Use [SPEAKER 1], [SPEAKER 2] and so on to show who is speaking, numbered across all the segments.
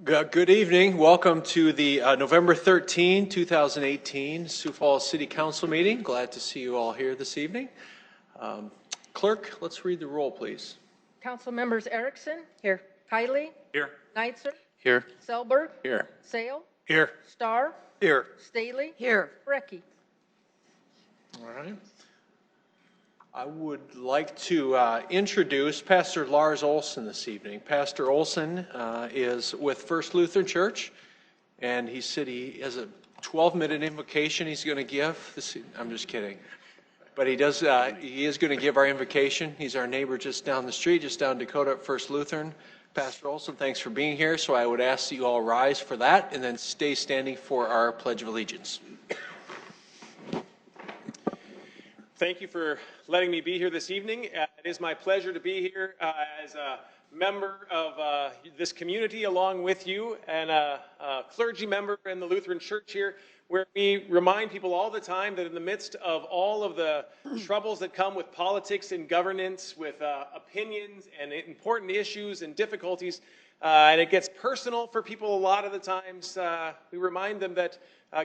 [SPEAKER 1] Good evening. Welcome to the November 13, 2018 Sioux Falls City Council meeting. Glad to see you all here this evening. Clerk, let's read the roll, please.
[SPEAKER 2] Council members Erickson. Here. Kiley.
[SPEAKER 3] Here.
[SPEAKER 2] Neitzer.
[SPEAKER 3] Here.
[SPEAKER 2] Selberg.
[SPEAKER 3] Here.
[SPEAKER 2] Sale.
[SPEAKER 3] Here.
[SPEAKER 2] Starr.
[SPEAKER 3] Here.
[SPEAKER 2] Staley.
[SPEAKER 4] Here.
[SPEAKER 2] Brecky.
[SPEAKER 1] All right. I would like to introduce Pastor Lars Olson this evening. Pastor Olson is with First Lutheran Church, and he said he has a 12-minute invocation he's going to give. I'm just kidding. But he is going to give our invocation. He's our neighbor just down the street, just down Dakota at First Lutheran. Pastor Olson, thanks for being here. So I would ask that you all rise for that and then stay standing for our Pledge of Allegiance.
[SPEAKER 3] Thank you for letting me be here this evening. It is my pleasure to be here as a member of this community along with you and a clergy member in the Lutheran Church here, where we remind people all the time that in the midst of all of the troubles that come with politics and governance, with opinions and important issues and difficulties, and it gets personal for people a lot of the times, we remind them that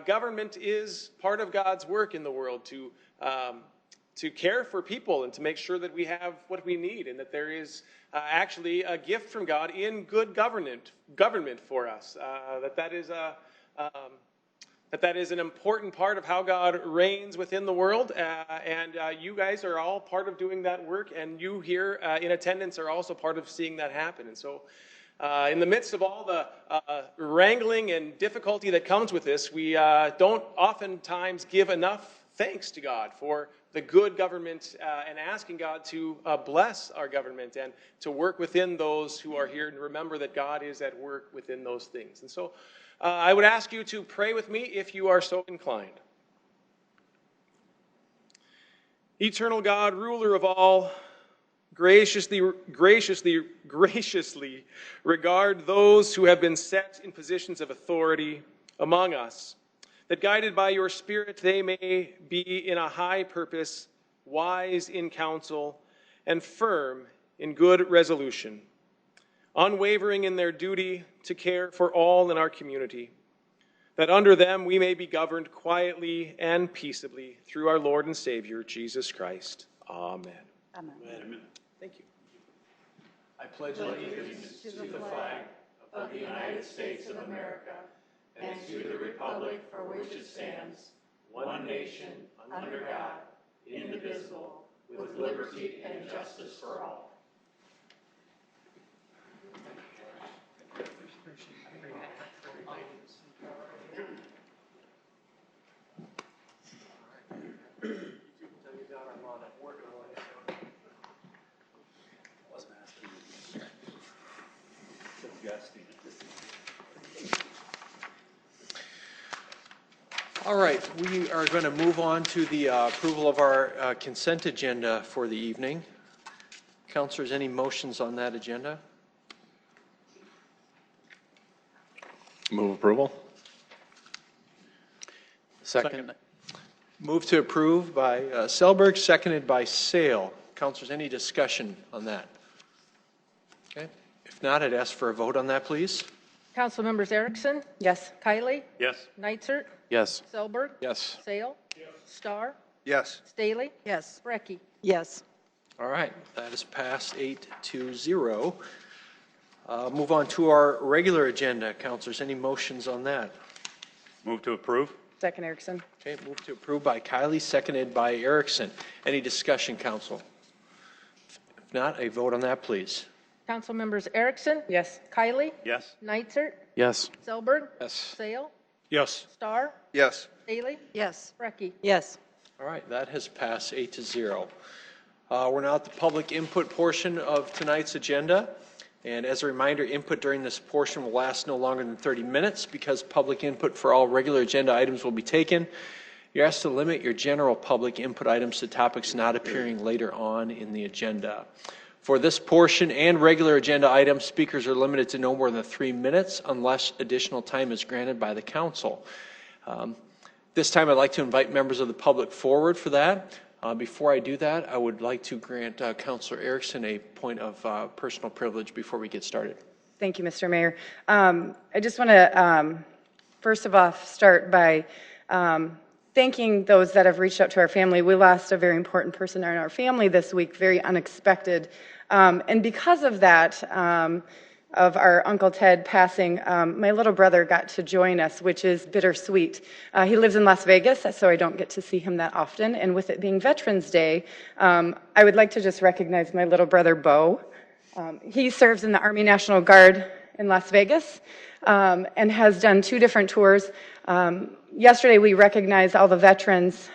[SPEAKER 3] government is part of God's work in the world to care for people and to make sure that we have what we need, and that there is actually a gift from God in good government for us. That is an important part of how God reigns within the world, and you guys are all part of doing that work, and you here in attendance are also part of seeing that happen. And so in the midst of all the wrangling and difficulty that comes with this, we don't oftentimes give enough thanks to God for the good government and asking God to bless our government and to work within those who are here, and remember that God is at work within those things. And so I would ask you to pray with me if you are so inclined. Eternal God, ruler of all, graciously regard those who have been set in positions of authority among us, that guided by your Spirit they may be in a high purpose, wise in counsel, and firm in good resolution, unwavering in their duty to care for all in our community, that under them we may be governed quietly and peaceably through our Lord and Savior, Jesus Christ. Amen.
[SPEAKER 4] Amen.
[SPEAKER 1] Amen. Thank you. I pledge allegiance to the flag of the United States of America and to the republic for which it stands, one nation, under God, indivisible, with liberty and justice for all. All right, we are going to move on to the approval of our consent agenda for the evening. Councilors, any motions on that agenda?
[SPEAKER 5] Move approval.
[SPEAKER 1] Second. Move to approve by Selberg, seconded by Sale. Councilors, any discussion on that? Okay. If not, I'd ask for a vote on that, please.
[SPEAKER 2] Council members Erickson.
[SPEAKER 4] Yes.
[SPEAKER 2] Kiley.
[SPEAKER 3] Yes.
[SPEAKER 2] Neitzer.
[SPEAKER 5] Yes.
[SPEAKER 2] Selberg.
[SPEAKER 5] Yes.
[SPEAKER 2] Sale. Yes. Starr.
[SPEAKER 3] Yes.
[SPEAKER 2] Staley.
[SPEAKER 4] Yes.
[SPEAKER 2] Brecky.
[SPEAKER 4] Yes.
[SPEAKER 1] All right, that is passed 8-0. Move on to our regular agenda. Councilors, any motions on that?
[SPEAKER 3] Move to approve.
[SPEAKER 4] Second, Erickson.
[SPEAKER 1] Okay, move to approve by Kiley, seconded by Erickson. Any discussion, Council? If not, a vote on that, please.
[SPEAKER 2] Council members Erickson.
[SPEAKER 4] Yes.
[SPEAKER 2] Kiley.
[SPEAKER 3] Yes.
[SPEAKER 2] Neitzer.
[SPEAKER 5] Yes.
[SPEAKER 2] Selberg.
[SPEAKER 5] Yes.
[SPEAKER 2] Sale.
[SPEAKER 3] Yes.
[SPEAKER 2] Starr.
[SPEAKER 3] Yes.
[SPEAKER 2] Staley.
[SPEAKER 4] Yes.
[SPEAKER 2] Brecky.
[SPEAKER 4] Yes.
[SPEAKER 1] All right, that has passed 8-0. We're now at the public input portion of tonight's agenda. And as a reminder, input during this portion will last no longer than 30 minutes because public input for all regular agenda items will be taken. You're asked to limit your general public input items to topics not appearing later on in the agenda. For this portion and regular agenda items, speakers are limited to no more than 3 minutes unless additional time is granted by the council. This time I'd like to invite members of the public forward for that. Before I do that, I would like to grant Councilor Erickson a point of personal privilege before we get started.
[SPEAKER 4] Thank you, Mr. Mayor. I just want to, first of all, start by thanking those that have reached out to our family. We lost a very important person in our family this week, very unexpected. And because of that, of our Uncle Ted passing, my little brother got to join us, which is bittersweet. He lives in Las Vegas, so I don't get to see him that often. And with it being Veterans Day, I would like to just recognize my little brother, Bo. He serves in the Army National Guard in Las Vegas and has done 2 different tours. Yesterday, we recognized all the veterans,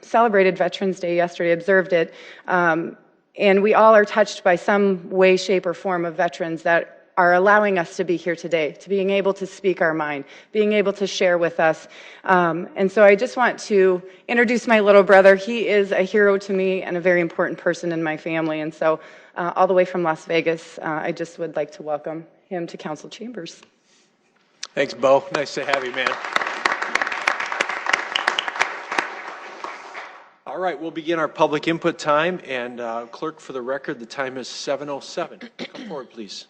[SPEAKER 4] celebrated Veterans Day yesterday, observed it. And we all are touched by some way, shape, or form of veterans that are allowing us to be here today, to being able to speak our mind, being able to share with us. And so I just want to introduce my little brother. He is a hero to me and a very important person in my family. And so all the way from Las Vegas, I just would like to welcome him to council chambers.
[SPEAKER 1] Thanks, Bo. Nice to have you, man. All right, we'll begin our public input time, and clerk, for the record, the time is 7:07. Come forward, please.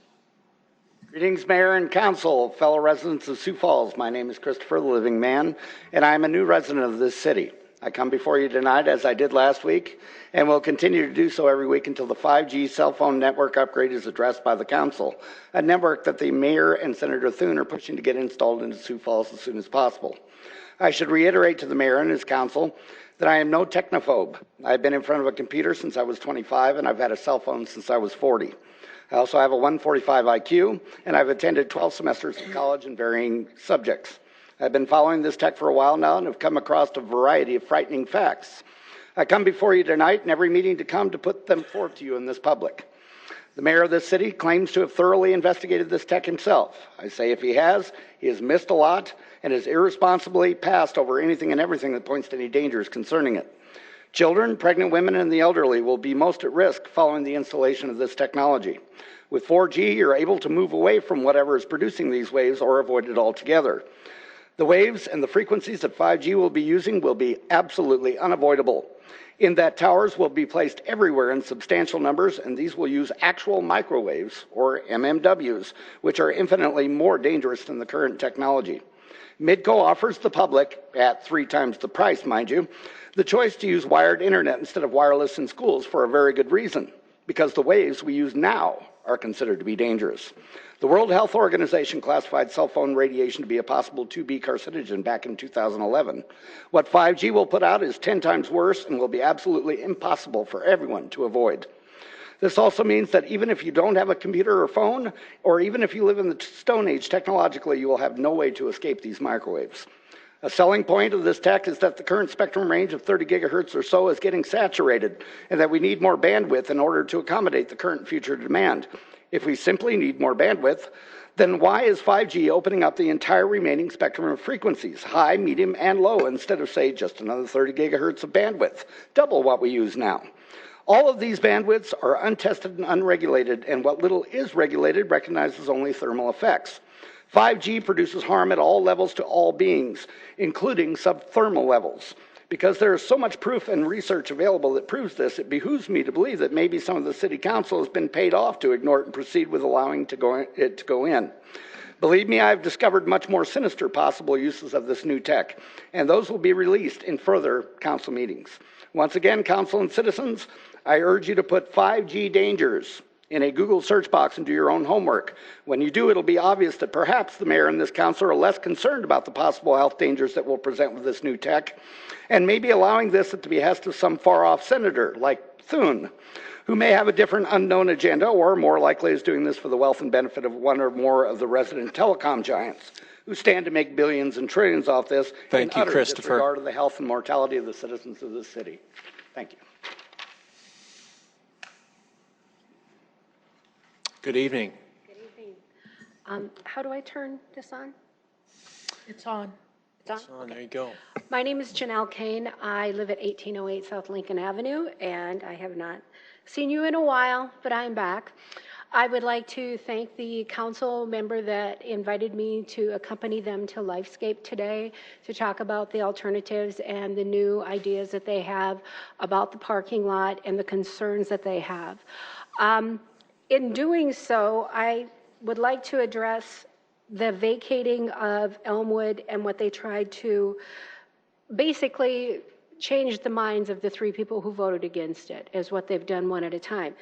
[SPEAKER 6] Greetings, Mayor and Council, fellow residents of Sioux Falls. My name is Christopher, the Living Man, and I am a new resident of this city. I come before you tonight as I did last week, and will continue to do so every week until the 5G cell phone network upgrade is addressed by the Council, a network that the Mayor and Senator Thune are pushing to get installed into Sioux Falls as soon as possible. I should reiterate to the Mayor and his Council that I am no technophobe. I've been in front of a computer since I was 25, and I've had a cell phone since I was 40. I also have a 145 IQ, and I've attended 12 semesters of college in varying subjects. I've been following this tech for a while now and have come across a variety of frightening facts. I come before you tonight in every meeting to come to put them forth to you in this public. The mayor of this city claims to have thoroughly investigated this tech himself. I say if he has missed a lot and has irresponsibly passed over anything and everything that points to any dangers concerning it. Children, pregnant women, and the elderly will be most at risk following the installation of this technology. With 4G, you're able to move away from whatever is producing these waves or avoid it altogether. The waves and the frequencies that 5G will be using will be absolutely unavoidable, in that towers will be placed everywhere in substantial numbers, and these will use actual microwaves, or MMWs, which are infinitely more dangerous than the current technology. Midco offers the public, at 3 times the price, mind you, the choice to use wired internet instead of wireless in schools for a very good reason, because the waves we use now are considered to be dangerous. The World Health Organization classified cell phone radiation to be a possible 2B carcinogen back in 2011. What 5G will put out is 10 times worse and will be absolutely impossible for everyone to avoid. This also means that even if you don't have a computer or phone, or even if you live in the Stone Age technologically, you will have no way to escape these microwaves. A selling point of this tech is that the current spectrum range of 30 gigahertz or so is getting saturated, and that we need more bandwidth in order to accommodate the current future demand. If we simply need more bandwidth, then why is 5G opening up the entire remaining spectrum of frequencies, high, medium, and low, instead of, say, just another 30 gigahertz of bandwidth, double what we use now? All of these bandwidths are untested and unregulated, and what little is regulated recognizes only thermal effects. 5G produces harm at all levels to all beings, including subthermal levels. Because there is so much proof and research available that proves this, it behooves me to believe that maybe some of the city council has been paid off to ignore it and proceed with allowing it to go in. Believe me, I've discovered much more sinister possible uses of this new tech, and those will be released in further council meetings. Once again, council and citizens, I urge you to put 5G dangers in a Google search box and do your own homework. When you do, it'll be obvious that perhaps the mayor and this council are less concerned about the possible health dangers that will present with this new tech, and maybe allowing this at the behest of some far-off senator like Thune, who may have a different unknown agenda, or more likely is doing this for the wealth and benefit of one or more of the resident telecom giants, who stand to make billions and trillions off this in utter disregard of the health and mortality of the citizens of this city. Thank you.
[SPEAKER 1] Good evening.
[SPEAKER 7] Good evening. How do I turn this on?
[SPEAKER 2] It's on.
[SPEAKER 7] It's on?
[SPEAKER 1] So, there you go.
[SPEAKER 7] My name is Janelle Kane. I live at 1808 South Lincoln Avenue, and I have not seen you in a while, but I'm back. I would like to thank the council member that invited me to accompany them to Lifescape today to talk about the alternatives and the new ideas that they have about the parking lot and the concerns that they have. In doing so, I would like to address the vacating of Elmwood and what they tried to basically change the minds of the 3 people who voted against it, is what they've done one at a time.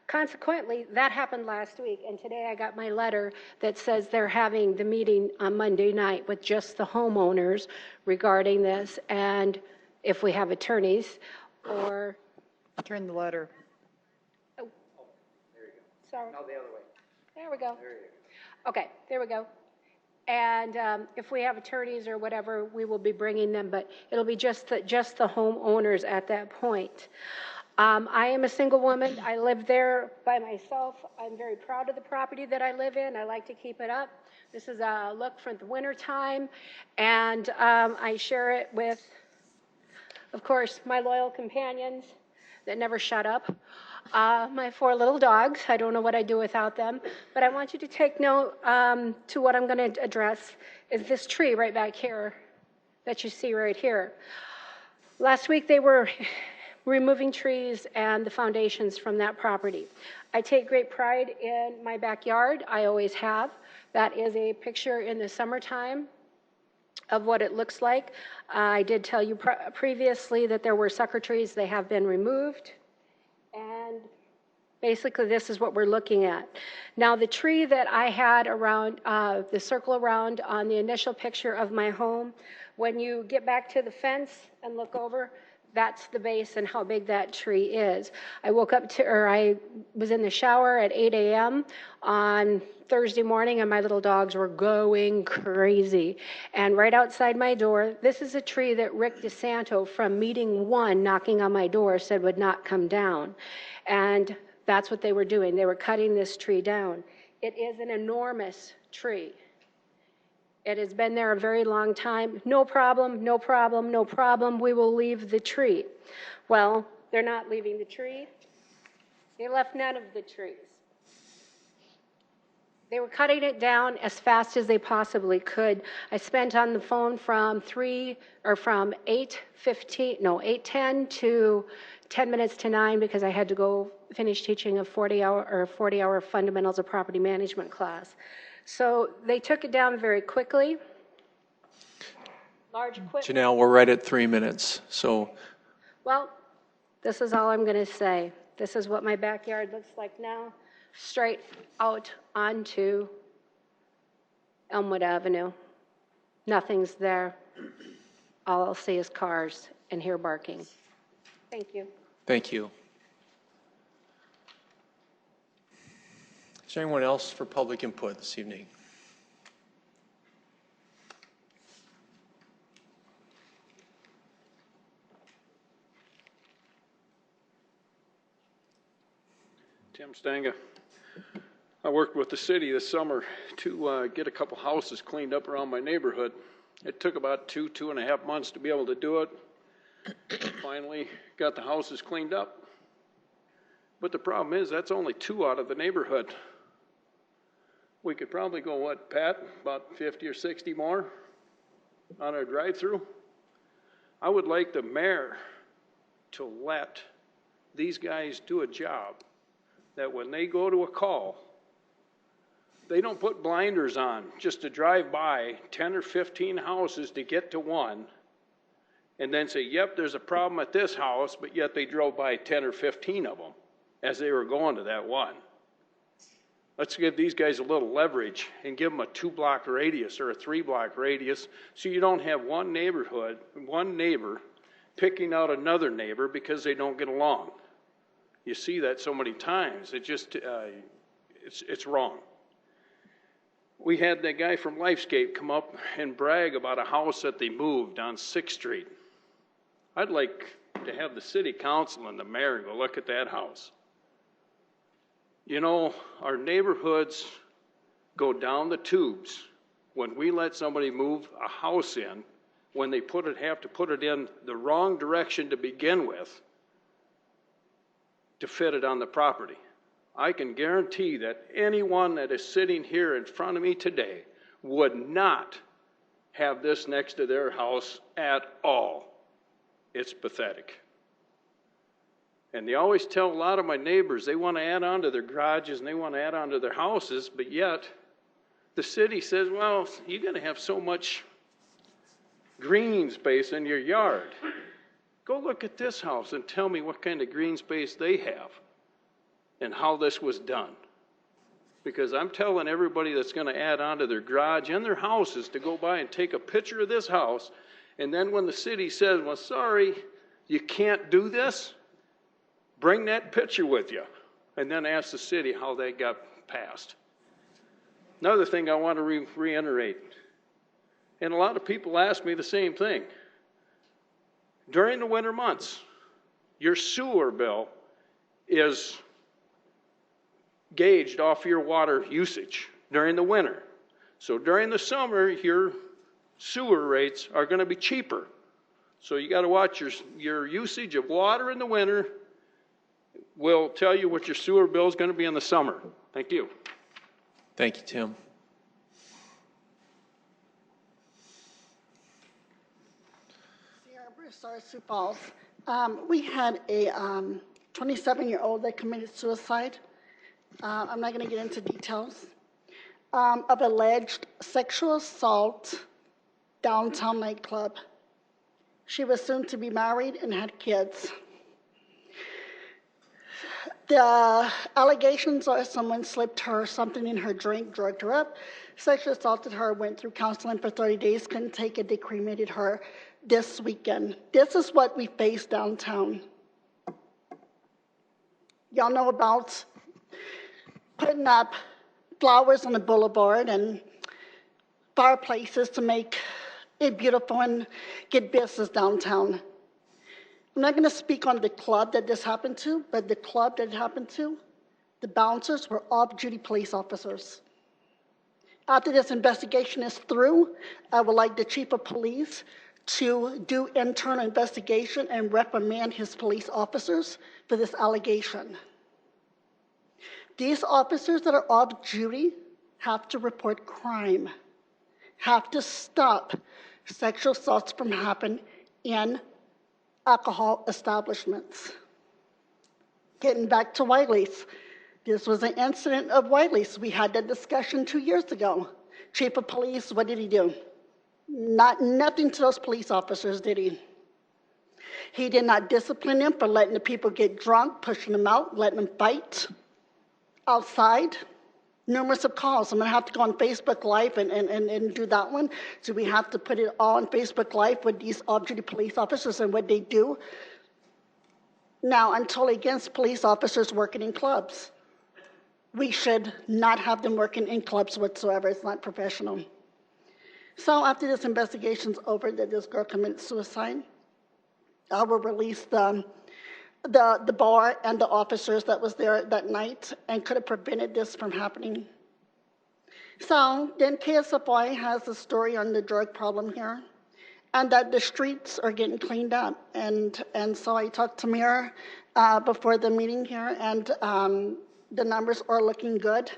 [SPEAKER 7] Consequently, that happened last week, and today I got my letter that says they're having the meeting on Monday night with just the homeowners regarding this, and if we have attorneys, or...
[SPEAKER 2] Turn the letter.
[SPEAKER 7] Oh, there you go. Sorry. No, the other way. There we go. There you go. Okay, there we go. And if we have attorneys or whatever, we will be bringing them, but it'll be just the homeowners at that point. I am a single woman. I live there by myself. I'm very proud of the property that I live in. I like to keep it up. This is a look from the winter time, and I share it with, of course, my loyal companions that never shut up. My 4 little dogs. I don't know what I'd do without them. But I want you to take note to what I'm going to address is this tree right back here that you see right here. Last week they were removing trees and the foundations from that property. I take great pride in my backyard. I always have. That is a picture in the summertime of what it looks like. I did tell you previously that there were sucker trees. They have been removed. And basically this is what we're looking at. Now the tree that I had around, the circle around on the initial picture of my home, when you get back to the fence and look over, that's the base and how big that tree is. I woke up I was in the shower at 8 a.m. on Thursday morning and my little dogs were going crazy. And right outside my door, this is a tree that Rick DeSanto from meeting 1 knocking on my door said would not come down. And that's what they were doing. They were cutting this tree down. It is an enormous tree. It has been there a very long time. No problem, no problem, no problem. We will leave the tree. Well, they're not leaving the tree. They left none of the trees. They were cutting it down as fast as they possibly could. I spent on the phone from 8:10 to 10 minutes to 9 because I had to go finish teaching a 40-hour fundamentals of property management class. So they took it down very quickly. Large equipment.
[SPEAKER 1] Janelle, we're right at 3 minutes, so.
[SPEAKER 7] Well, this is all I'm going to say. This is what my backyard looks like now, straight out onto Elmwood Avenue. Nothing's there. All I'll see is cars and hear barking. Thank you.
[SPEAKER 1] Thank you. Is there anyone else for public input this evening?
[SPEAKER 8] Tim Stanga. I worked with the city this summer to get a couple houses cleaned up around my neighborhood. It took about 2.5 months to be able to do it. Finally got the houses cleaned up. But the problem is that's only 2 out of the neighborhood. We could probably go, what, Pat, about 50 or 60 more on our drive-through? I would like the mayor to let these guys do a job that when they go to a call, they don't put blinders on just to drive by 10 or 15 houses to get to one and then say, yep, there's a problem at this house, but yet they drove by 10 or 15 of them as they were going to that one. Let's give these guys a little leverage and give them a 2-block radius or a 3-block radius so you don't have one neighbor picking out another neighbor because they don't get along. You see that so many times. It just, it's wrong. We had that guy from Lifescape come up and brag about a house that they moved on 6th Street. I'd like to have the city council and the mayor go look at that house. You know, our neighborhoods go down the tubes when we let somebody move a house in, when they have to put it in the wrong direction to begin with to fit it on the property. I can guarantee that anyone that is sitting here in front of me today would not have this next to their house at all. It's pathetic. And they always tell a lot of my neighbors they want to add on to their garages and they want to add on to their houses, but yet the city says, well, you're going to have so much green space in your yard. Go look at this house and tell me what kind of green space they have and how this was done. Because I'm telling everybody that's going to add on to their garage and their houses to go by and take a picture of this house, and then when the city says, well, sorry, you can't do this, bring that picture with you, and then ask the city how they got passed. Another thing I want to reiterate, and a lot of people ask me the same thing. During the winter months, your sewer bill is gauged off your water usage during the winter. So during the summer, your sewer rates are going to be cheaper. So you got to watch your usage of water in the winter will tell you what your sewer bill is going to be in the summer. Thank you.
[SPEAKER 1] Thank you, Tim.
[SPEAKER 2] Sorry, Sioux Falls. We had a 27-year-old that committed suicide. I'm not going to get into details of alleged sexual assault downtown nightclub. She was soon to be married and had kids. The allegations are someone slipped her something in her drink, drugged her up, sexually assaulted her, went through counseling for 30 days, couldn't take it, they cremated her this weekend. This is what we face downtown. Y'all know about putting up flowers on the boulevard and fireplaces to make it beautiful and get business downtown. I'm not going to speak on the club that this happened to, but the club that it happened to, the bouncers were off-duty police officers. After this investigation is through, I would like the chief of police to do internal investigation and reprimand his police officers for this allegation. These officers that are off duty have to report crime, have to stop sexual assaults from happening in alcohol establishments. Getting back to Wiley's. This was an incident of Wiley's. We had that discussion 2 years ago. Chief of police, what did he do? Nothing to those police officers, did he? He did not discipline them for letting the people get drunk, pushing them out, letting them fight outside. Numerous of calls. I'm going to have to go on Facebook Live and do that one. So we have to put it all on Facebook Live with these off-duty police officers and what they do. Now, I'm totally against police officers working in clubs. We should not have them working in clubs whatsoever. It's not professional. So after this investigation's over that this girl committed suicide, I will release the bar and the officers that was there that night and could have prevented this from happening. So then KSFY has a story on the drug problem here and that the streets are getting cleaned up. And so I talked to Mayor before the meeting here, and the numbers are looking good.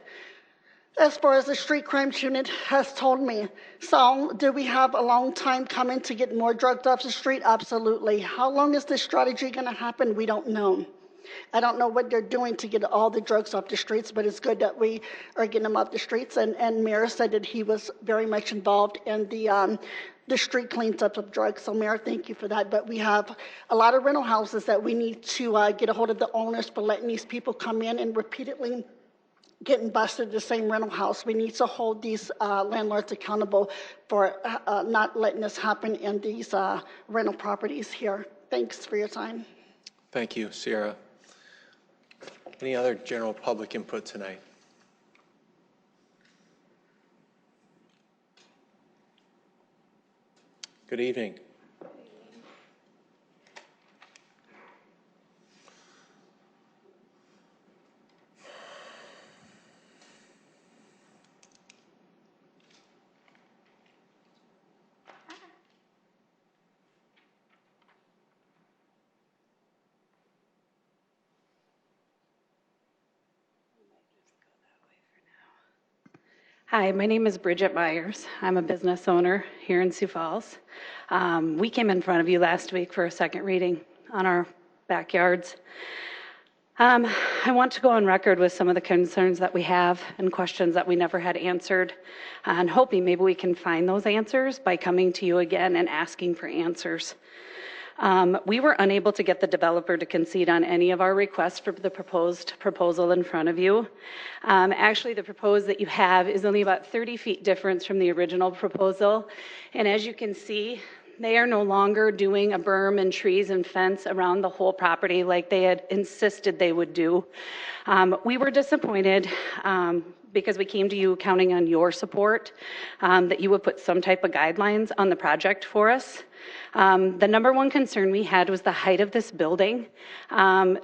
[SPEAKER 2] As far as the street crimes unit has told me. So do we have a long time coming to get more drugs off the street? Absolutely. How long is this strategy going to happen? We don't know. I don't know what they're doing to get all the drugs off the streets, but it's good that we are getting them off the streets. And Mayor said that he was very much involved in the street cleanup of drugs. So Mayor, thank you for that. But we have a lot of rental houses that we need to get a hold of the owners for letting these people come in and repeatedly getting busted at the same rental house. We need to hold these landlords accountable for not letting this happen in these rental properties here. Thanks for your time.
[SPEAKER 1] Thank you, Sierra. Any other general public input tonight? Good evening.
[SPEAKER 9] Hi, my name is Bridget Myers. I'm a business owner here in Sioux Falls. We came in front of you last week for a second reading on our backyards. I want to go on record with some of the concerns that we have and questions that we never had answered, and hoping maybe we can find those answers by coming to you again and asking for answers. We were unable to get the developer to concede on any of our requests for the proposed proposal in front of you. Actually, the proposal that you have is only about 30 feet difference from the original proposal. And as you can see, they are no longer doing a berm and trees and fence around the whole property like they had insisted they would do. We were disappointed because we came to you counting on your support, that you would put some type of guidelines on the project for us. The number one concern we had was the height of this building,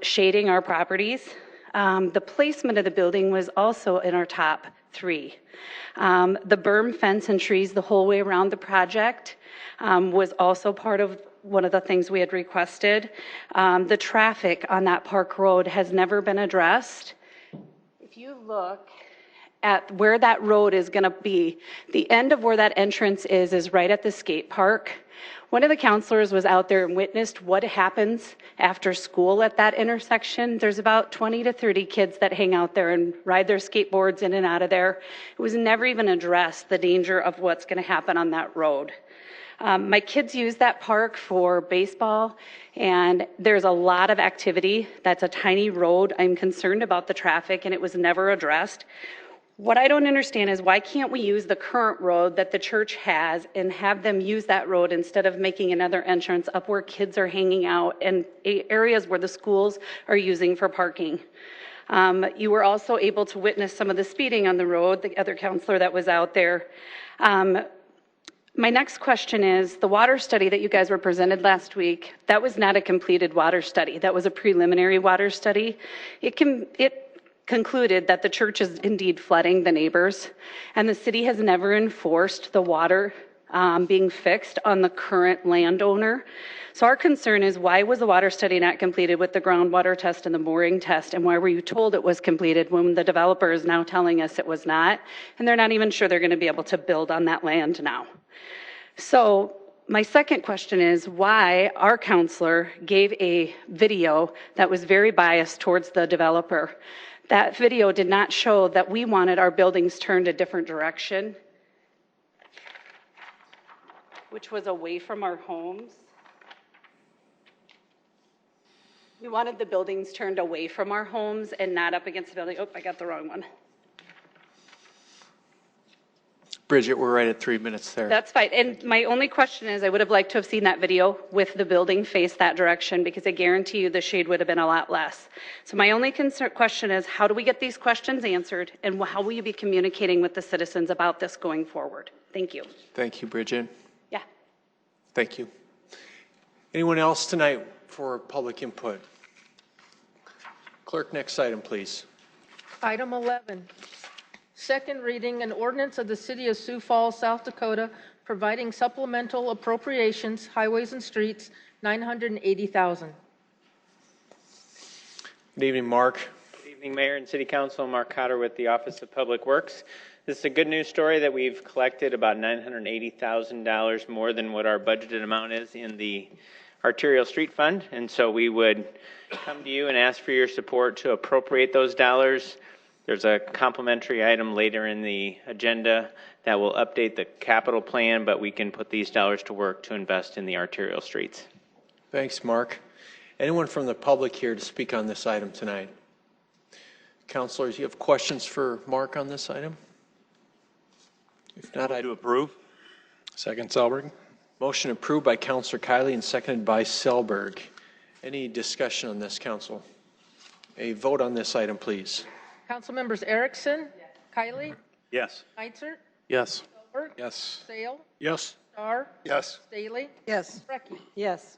[SPEAKER 9] shading our properties. The placement of the building was also in our top 3. The berm, fence, and trees the whole way around the project was also part of one of the things we had requested. The traffic on that Park Road has never been addressed. If you look at where that road is going to be, the end of where that entrance is right at the skate park. One of the counselors was out there and witnessed what happens after school at that intersection. There's about 20 to 30 kids that hang out there and ride their skateboards in and out of there. It was never even addressed, the danger of what's going to happen on that road. My kids use that park for baseball, and there's a lot of activity. That's a tiny road. I'm concerned about the traffic, and it was never addressed. What I don't understand is why can't we use the current road that the church has and have them use that road instead of making another entrance up where kids are hanging out and areas where the schools are using for parking. You were also able to witness some of the speeding on the road, the other counselor that was out there. My next question is, the water study that you guys were presented last week, that was not a completed water study. That was a preliminary water study. It concluded that the church is indeed flooding the neighbors, and the city has never enforced the water being fixed on the current landowner. So our concern is, why was the water study not completed with the groundwater test and the mooring test, and why were you told it was completed when the developer is now telling us it was not, and they're not even sure they're going to be able to build on that land now? So my second question is, why our counselor gave a video that was very biased towards the developer. That video did not show that we wanted our buildings turned a different direction, which was away from our homes. We wanted the buildings turned away from our homes and not up against the building. Oh, I got the wrong one.
[SPEAKER 1] Bridget, we're right at 3 minutes there.
[SPEAKER 9] That's fine. And my only question is, I would have liked to have seen that video with the building face that direction, because I guarantee you the shade would have been a lot less. So my only question is, how do we get these questions answered, and how will you be communicating with the citizens about this going forward? Thank you.
[SPEAKER 1] Thank you, Bridget.
[SPEAKER 9] Yeah.
[SPEAKER 1] Thank you. Anyone else tonight for public input? Clerk, next item, please.
[SPEAKER 10] Item 11. Second reading, an ordinance of the City of Sioux Falls, South Dakota, providing supplemental appropriations, highways and streets, $980,000.
[SPEAKER 1] Good evening, Mark.
[SPEAKER 11] Good evening, Mayor and City Council. Mark Cotter with the Office of Public Works. This is a good news story that we've collected about $980,000 more than what our budgeted amount is in the arterial street fund, and so we would come to you and ask for your support to appropriate those dollars. There's a complementary item later in the agenda that will update the capital plan, but we can put these dollars to work to invest in the arterial streets.
[SPEAKER 1] Thanks, Mark. Anyone from the public here to speak on this item tonight? Councilors, you have questions for Mark on this item? If not, I'd
[SPEAKER 5] approve. Second, Selberg.
[SPEAKER 1] Motion approved by Councilor Kiley and seconded by Selberg. Any discussion on this, Council? A vote on this item, please.
[SPEAKER 10] Council members Erickson, yes. Kiley,
[SPEAKER 5] Yes.
[SPEAKER 10] Neitzer,
[SPEAKER 5] Yes.
[SPEAKER 10] Selberg,
[SPEAKER 5] Yes.
[SPEAKER 10] Sale,
[SPEAKER 5] Yes.
[SPEAKER 10] Starr,
[SPEAKER 5] Yes.
[SPEAKER 10] Staley,
[SPEAKER 12] Yes.
[SPEAKER 10] Brecky.
[SPEAKER 12] Yes.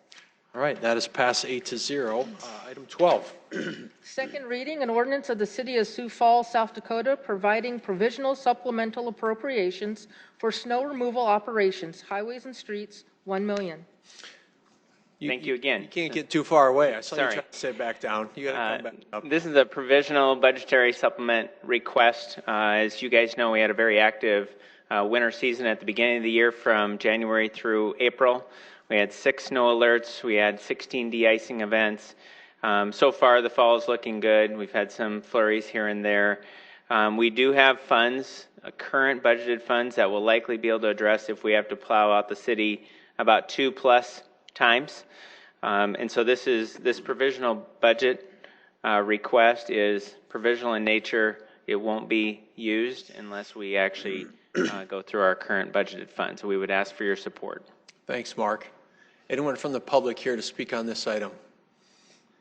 [SPEAKER 1] All right, that is passed 8-0. Item 12.
[SPEAKER 10] Second reading, an ordinance of the City of Sioux Falls, South Dakota, providing provisional supplemental appropriations for snow removal operations, highways and streets, $1 million.
[SPEAKER 11] Thank you again.
[SPEAKER 1] You can't get too far away. I saw
[SPEAKER 11] Sorry.
[SPEAKER 1] you trying to sit back down. You got to come back up.
[SPEAKER 11] This is a provisional budgetary supplement request. As you guys know, we had a very active winter season at the beginning of the year from January through April. We had 6 snow alerts. We had 16 de-icing events. So far, the fall is looking good. We've had some flurries here and there. We do have funds, current budgeted funds, that will likely be able to address if we have to plow out the city about 2+ times. And so this provisional budget request is provisional in nature. It won't be used unless we actually go through our current budgeted funds. So we would ask for your support.
[SPEAKER 1] Thanks, Mark. Anyone from the public here to speak on this item?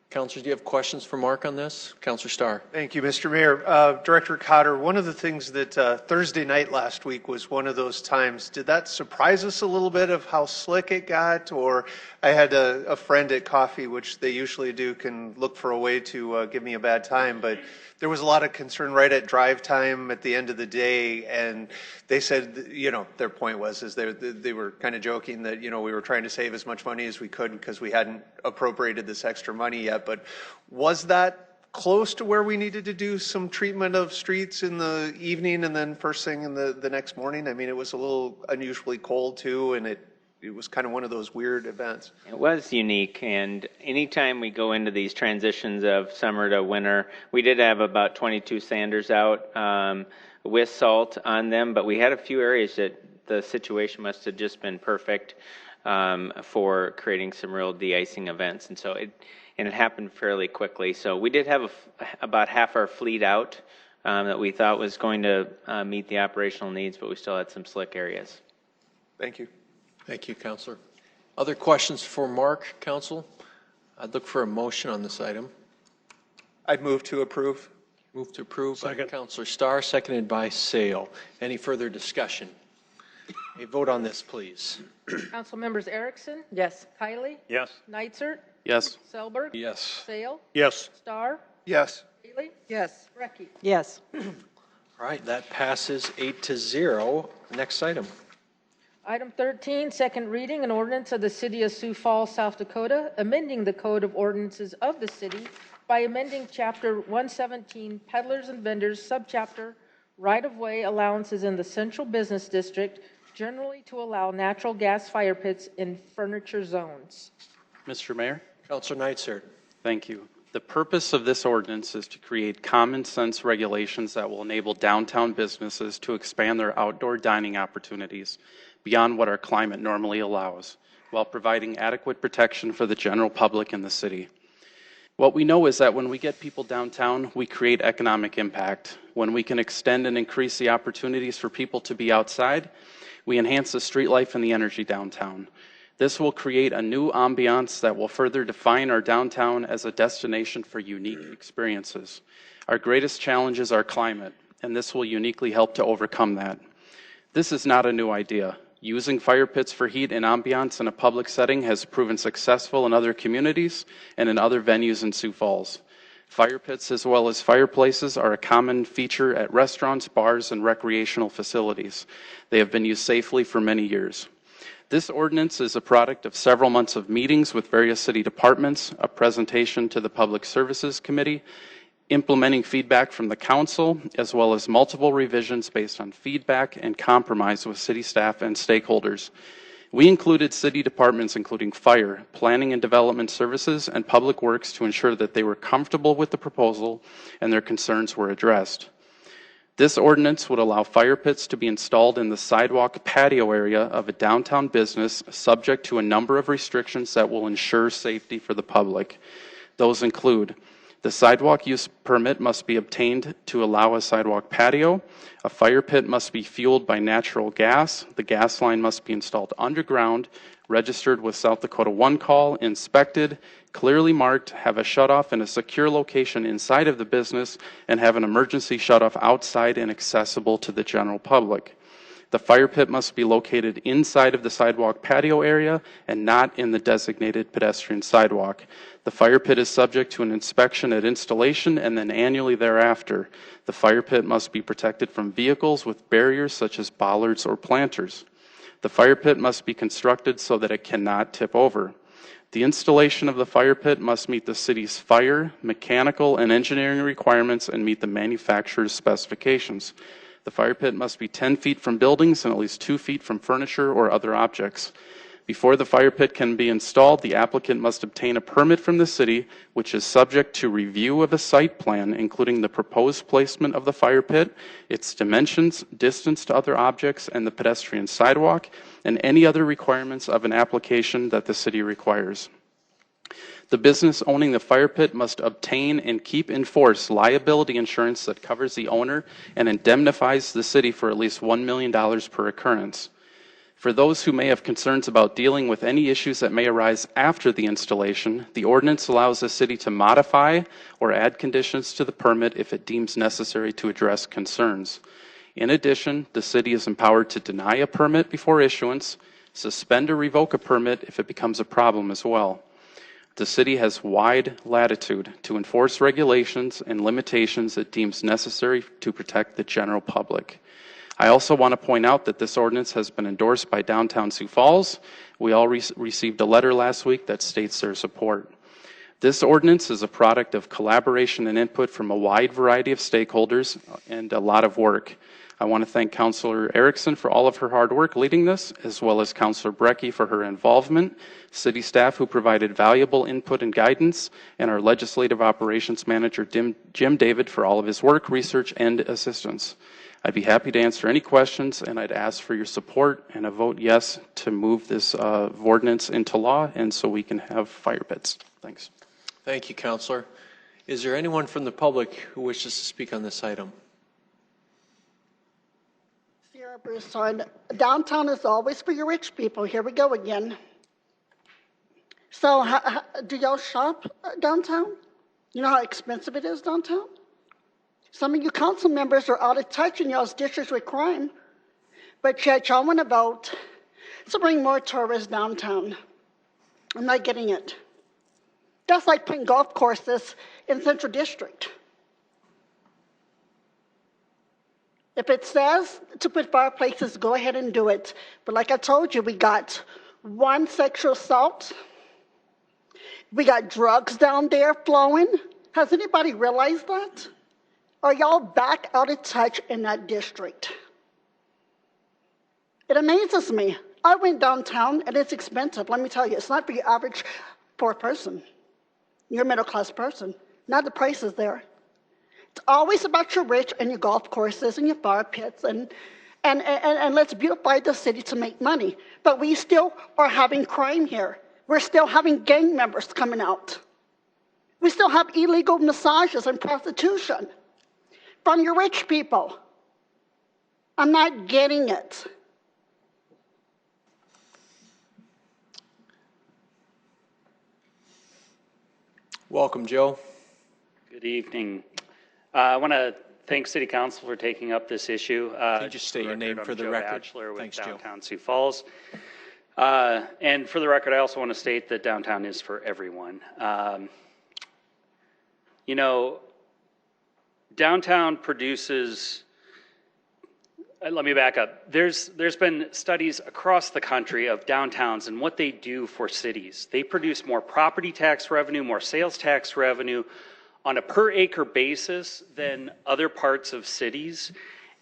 [SPEAKER 1] Councilors, do you have questions for Mark on this? Councilor Starr.
[SPEAKER 12] Thank you, Mr. Mayor. Director Cotter, one of the things that Thursday night last week was one of those times. Did that surprise us a little bit of how slick it got? Or I had a friend at coffee, which they usually do, can look for a way to give me a bad time, but there was a lot of concern right at drive time at the end of the day, and they said, you know, their point was they were kind of joking that, you know, we were trying to save as much money as we could because we hadn't appropriated this extra money yet. But was that close to where we needed to do some treatment of streets in the evening and then first thing in the next morning? I mean, it was a little unusually cold too, and it was kind of one of those weird events.
[SPEAKER 11] It was unique, and anytime we go into these transitions of summer to winter, we did have about 22 sanders out with salt on them, but we had a few areas that the situation must have just been perfect for creating some real de-icing events, and so it happened fairly quickly. So we did have about half our fleet out that we thought was going to meet the operational needs, but we still had some slick areas.
[SPEAKER 12] Thank you.
[SPEAKER 1] Thank you, Councilor. Other questions for Mark, Council? I'd look for a motion on this item.
[SPEAKER 12] I'd move to approve.
[SPEAKER 1] Move to approve by Councilor Starr, seconded by Sale. Any further discussion? A vote on this, please.
[SPEAKER 10] Council members Erickson?
[SPEAKER 4] Yes.
[SPEAKER 10] Kiley?
[SPEAKER 8] Yes.
[SPEAKER 10] Nitzert?
[SPEAKER 5] Yes.
[SPEAKER 10] Selberg?
[SPEAKER 5] Yes.
[SPEAKER 10] Sale?
[SPEAKER 8] Yes.
[SPEAKER 10] Starr?
[SPEAKER 12] Yes.
[SPEAKER 10] Haley?
[SPEAKER 4] Yes.
[SPEAKER 10] Brecky?
[SPEAKER 4] Yes.
[SPEAKER 1] All right, that passes 8-0. Next item.
[SPEAKER 10] Item 13, second reading, an ordinance of the City of Sioux Falls, South Dakota, amending the Code of Ordinances of the city by amending Chapter 117, Peddlers and Vendors, Subchapter Right-of-Way Allowances in the Central Business District, generally to allow natural gas fire pits in furniture zones.
[SPEAKER 5] Mr. Mayor?
[SPEAKER 1] Councilor Nitzert.
[SPEAKER 5] Thank you. The purpose of this ordinance is to create common sense regulations that will enable downtown businesses to expand their outdoor dining opportunities beyond what our climate normally allows, while providing adequate protection for the general public in the city. What we know is that when we get people downtown, we create economic impact. When we can extend and increase the opportunities for people to be outside, we enhance the street life and the energy downtown. This will create a new ambiance that will further define our downtown as a destination for unique experiences. Our greatest challenge is our climate, and this will uniquely help to overcome that. This is not a new idea. Using fire pits for heat and ambiance in a public setting has proven successful in other communities and in other venues in Sioux Falls. Fire pits as well as fireplaces are a common feature at restaurants, bars, and recreational facilities. They have been used safely for many years. This ordinance is a product of several months of meetings with various city departments, a presentation to the Public Services Committee, implementing feedback from the council, as well as multiple revisions based on feedback and compromise with city staff and stakeholders. We included city departments including fire, planning and development services, and public works to ensure that they were comfortable with the proposal and their concerns were addressed. This ordinance would allow fire pits to be installed in the sidewalk patio area of a downtown business, subject to a number of restrictions that will ensure safety for the public. Those include: the sidewalk use permit must be obtained to allow a sidewalk patio. A fire pit must be fueled by natural gas. The gas line must be installed underground, registered with South Dakota One Call, inspected, clearly marked, have a shutoff in a secure location inside of the business, and have an emergency shutoff outside and accessible to the general public. The fire pit must be located inside of the sidewalk patio area and not in the designated pedestrian sidewalk. The fire pit is subject to an inspection at installation and then annually thereafter. The fire pit must be protected from vehicles with barriers such as bollards or planters. The fire pit must be constructed so that it cannot tip over. The installation of the fire pit must meet the city's fire, mechanical, and engineering requirements and meet the manufacturer's specifications. The fire pit must be 10 feet from buildings and at least 2 feet from furniture or other objects. Before the fire pit can be installed, the applicant must obtain a permit from the city, which is subject to review of a site plan, including the proposed placement of the fire pit, its dimensions, distance to other objects, and the pedestrian sidewalk, and any other requirements of an application that the city requires. The business owning the fire pit must obtain and keep in force liability insurance that covers the owner and indemnifies the city for at least $1 million per occurrence. For those who may have concerns about dealing with any issues that may arise after the installation, the ordinance allows the city to modify or add conditions to the permit if it deems necessary to address concerns. In addition, the city is empowered to deny a permit before issuance, suspend or revoke a permit if it becomes a problem as well. The city has wide latitude to enforce regulations and limitations it deems necessary to protect the general public. I also want to point out that this ordinance has been endorsed by Downtown Sioux Falls. We all received a letter last week that states their support. This ordinance is a product of collaboration and input from a wide variety of stakeholders and a lot of work. I want to thank Councilor Erickson for all of her hard work leading this, as well as Councilor Brecky for her involvement, city staff who provided valuable input and guidance, and our legislative operations manager, Jim David, for all of his work, research, and assistance. I'd be happy to answer any questions, and I'd ask for your support and a vote yes to move this ordinance into law, and so we can have fire pits. Thanks.
[SPEAKER 1] Thank you, Councilor. Is there anyone from the public who wishes to speak on this item?
[SPEAKER 2] Sierra Broussard, downtown is always for your rich people. Here we go again. So do y'all shop downtown? You know how expensive it is downtown? Some of you council members are out of touch in y'all's districts with crime. But yet y'all want to vote to bring more tourists downtown. I'm not getting it. That's like putting golf courses in Central District. If it says to put fireplaces, go ahead and do it. But like I told you, we got one sexual assault. We got drugs down there flowing. Has anybody realized that? Are y'all back out of touch in that district? It amazes me. I went downtown and it's expensive. Let me tell you, it's not for your average poor person. You're a middle-class person. Not the prices there. It's always about your rich and your golf courses and your fire pits and let's beautify the city to make money. But we still are having crime here. We're still having gang members coming out. We still have illegal massages and prostitution from your rich people. I'm not getting it.
[SPEAKER 1] Welcome, Joe.
[SPEAKER 13] Good evening. I want to thank City Council for taking up this issue.
[SPEAKER 1] Can you just state your name for the
[SPEAKER 13] Joe
[SPEAKER 1] record?
[SPEAKER 13] Batchelor with
[SPEAKER 1] Thanks,
[SPEAKER 13] Downtown
[SPEAKER 1] Joe.
[SPEAKER 13] Sioux Falls. And for the record, I also want to state that downtown is for everyone. You know, downtown produces, let me back up. There's been studies across the country of downtowns and what they do for cities. They produce more property tax revenue, more sales tax revenue on a per acre basis than other parts of cities.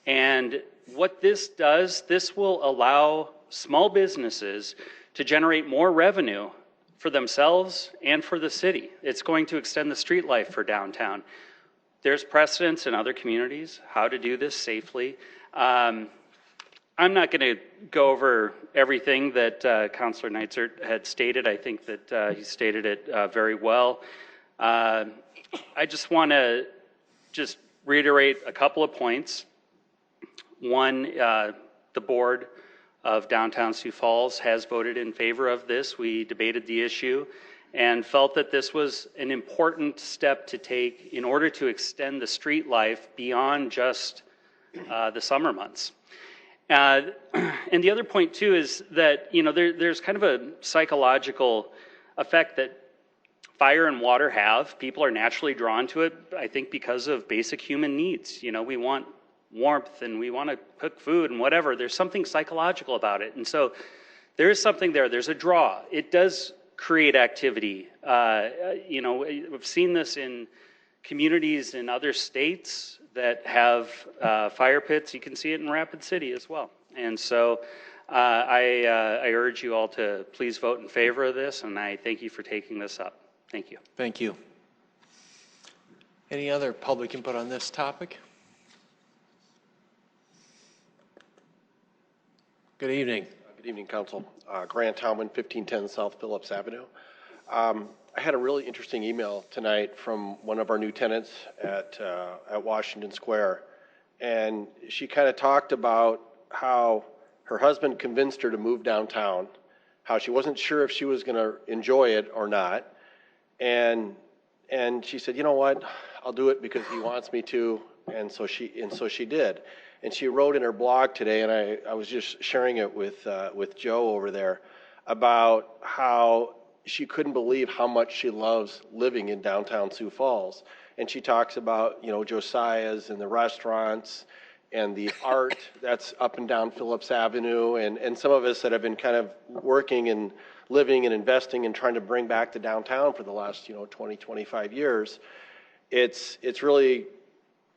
[SPEAKER 13] And what this does, this will allow small businesses to generate more revenue for themselves and for the city. It's going to extend the street life for downtown. There's precedents in other communities how to do this safely. I'm not going to go over everything that Councilor Neitzert had stated. I think that he stated it very well. I just want to reiterate a couple of points. One, the board of Downtown Sioux Falls has voted in favor of this. We debated the issue and felt that this was an important step to take in order to extend the street life beyond just the summer months. And the other point too is that, you know, there's kind of a psychological effect that fire and water have. People are naturally drawn to it, I think, because of basic human needs. You know, we want warmth and we want to cook food and whatever. There's something psychological about it. And so there is something there. There's a draw. It does create activity. You know, we've seen this in communities in other states that have fire pits. You can see it in Rapid City as well. And so I urge you all to please vote in favor of this, and I thank you for taking this up. Thank you.
[SPEAKER 1] Thank you. Any other public input on this topic? Good evening.
[SPEAKER 14] Good evening, Council. Grant Howman, 1510 South Phillips Avenue. I had a really interesting email tonight from one of our new tenants at Washington Square, and she kind of talked about how her husband convinced her to move downtown, how she wasn't sure if she was going to enjoy it or not, and she said, you know what, I'll do it because he wants me to, and so she did. And she wrote in her blog today, and I was just sharing it with Joe over there, about how she couldn't believe how much she loves living in downtown Sioux Falls. And she talks about, you know, Josiah's and the restaurants and the art that's up and down Phillips Avenue, and some of us that have been kind of working and living and investing and trying to bring back the downtown for the last, 20, 25 years. It's really,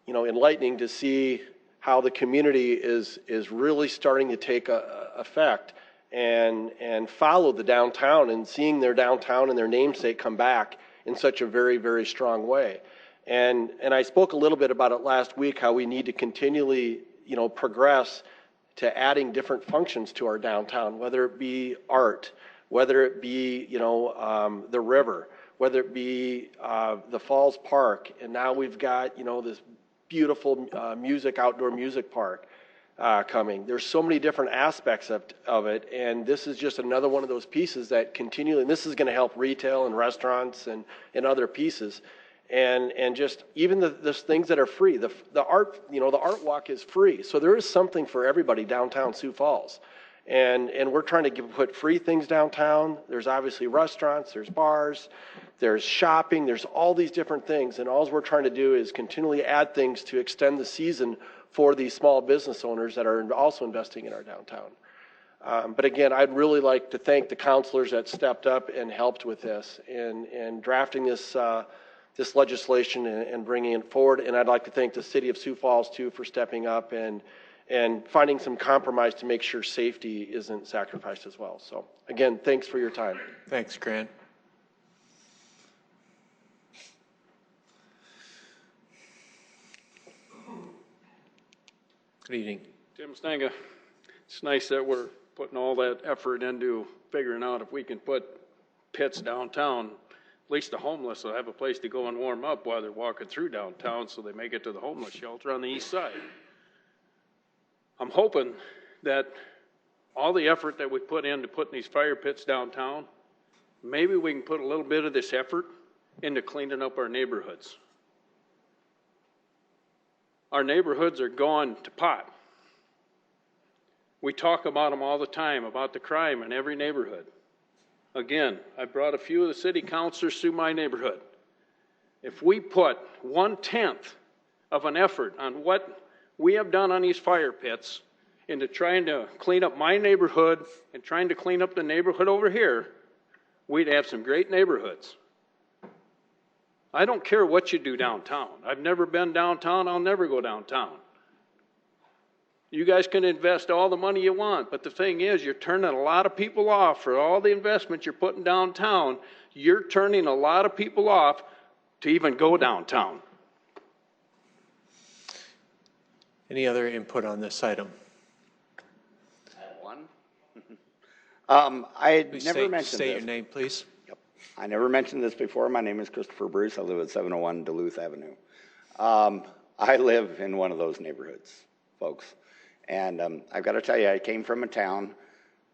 [SPEAKER 14] enlightening to see how the community is really starting to take effect and follow the downtown and seeing their downtown and their namesake come back in such a very, very strong way. And I spoke a little bit about it last week, how we need to continually, progress to adding different functions to our downtown, whether it be art, whether it be, the river, whether it be the Falls Park, and now we've got, this beautiful outdoor music park coming. There's so many different aspects of it, and this is just another one of those pieces that continually, and this is going to help retail and restaurants and other pieces, and just even the things that are free. The art, the art walk is free, so there is something for everybody downtown Sioux Falls, and we're trying to put free things downtown. There's obviously restaurants, there's bars, there's shopping, there's all these different things, and all we're trying to do is continually add things to extend the season for these small business owners that are also investing in our downtown. But again, I'd really like to thank the councilors that stepped up and helped with this and drafting this legislation and bringing it forward. And I'd like to thank the city of Sioux Falls too for stepping up and finding some compromise to make sure safety isn't sacrificed as well. So again, thanks for your time.
[SPEAKER 1] Thanks, Grant. Good evening.
[SPEAKER 8] Tim Stenga, it's nice that we're putting all that effort into figuring out if we can put pits downtown. At least the homeless will have a place to go and warm up while they're walking through downtown, so they make it to the homeless shelter on the east side. I'm hoping that all the effort that we put into putting these fire pits downtown, maybe we can put a little bit of this effort into cleaning up our neighborhoods. Our neighborhoods are going to pot. We talk about them all the time, about the crime in every neighborhood. Again, I brought a few of the city councilors through my neighborhood. If we put 1/10 of an effort on what we have done on these fire pits into trying to clean up my neighborhood and trying to clean up the neighborhood over here, we'd have some great neighborhoods. I don't care what you do downtown. I've never been downtown. I'll never go downtown. You guys can invest all the money you want, but the thing is, you're turning a lot of people off for all the investment you're putting downtown. You're turning a lot of people off to even go downtown.
[SPEAKER 1] Any other input on this item?
[SPEAKER 6] One. I never mentioned
[SPEAKER 1] State
[SPEAKER 6] this.
[SPEAKER 1] your name, please.
[SPEAKER 6] Yep. I never mentioned this before. My name is Christopher Bruce. I live at 701 Duluth Avenue. I live in one of those neighborhoods, folks. And I've got to tell you, I came from a town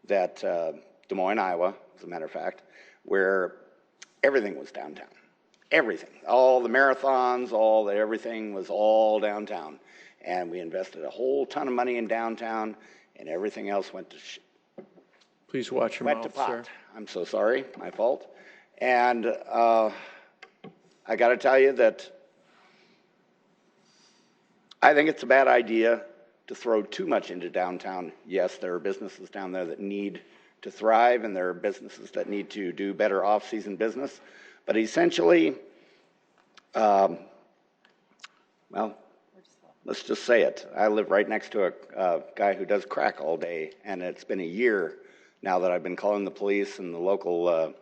[SPEAKER 6] that, Des Moines, Iowa, as a matter of fact, where everything was downtown. Everything. All the marathons, everything was all downtown. And we invested a whole ton of money in downtown, and everything else went to
[SPEAKER 1] Please watch your mouth, sir.
[SPEAKER 6] I'm so sorry, my fault. And I got to tell you that I think it's a bad idea to throw too much into downtown. Yes, there are businesses down there that need to thrive, and there are businesses that need to do better off-season business. But essentially, well, Let's just say it. I live right next to a guy who does crack all day, and it's been a year now that I've been calling the police and the local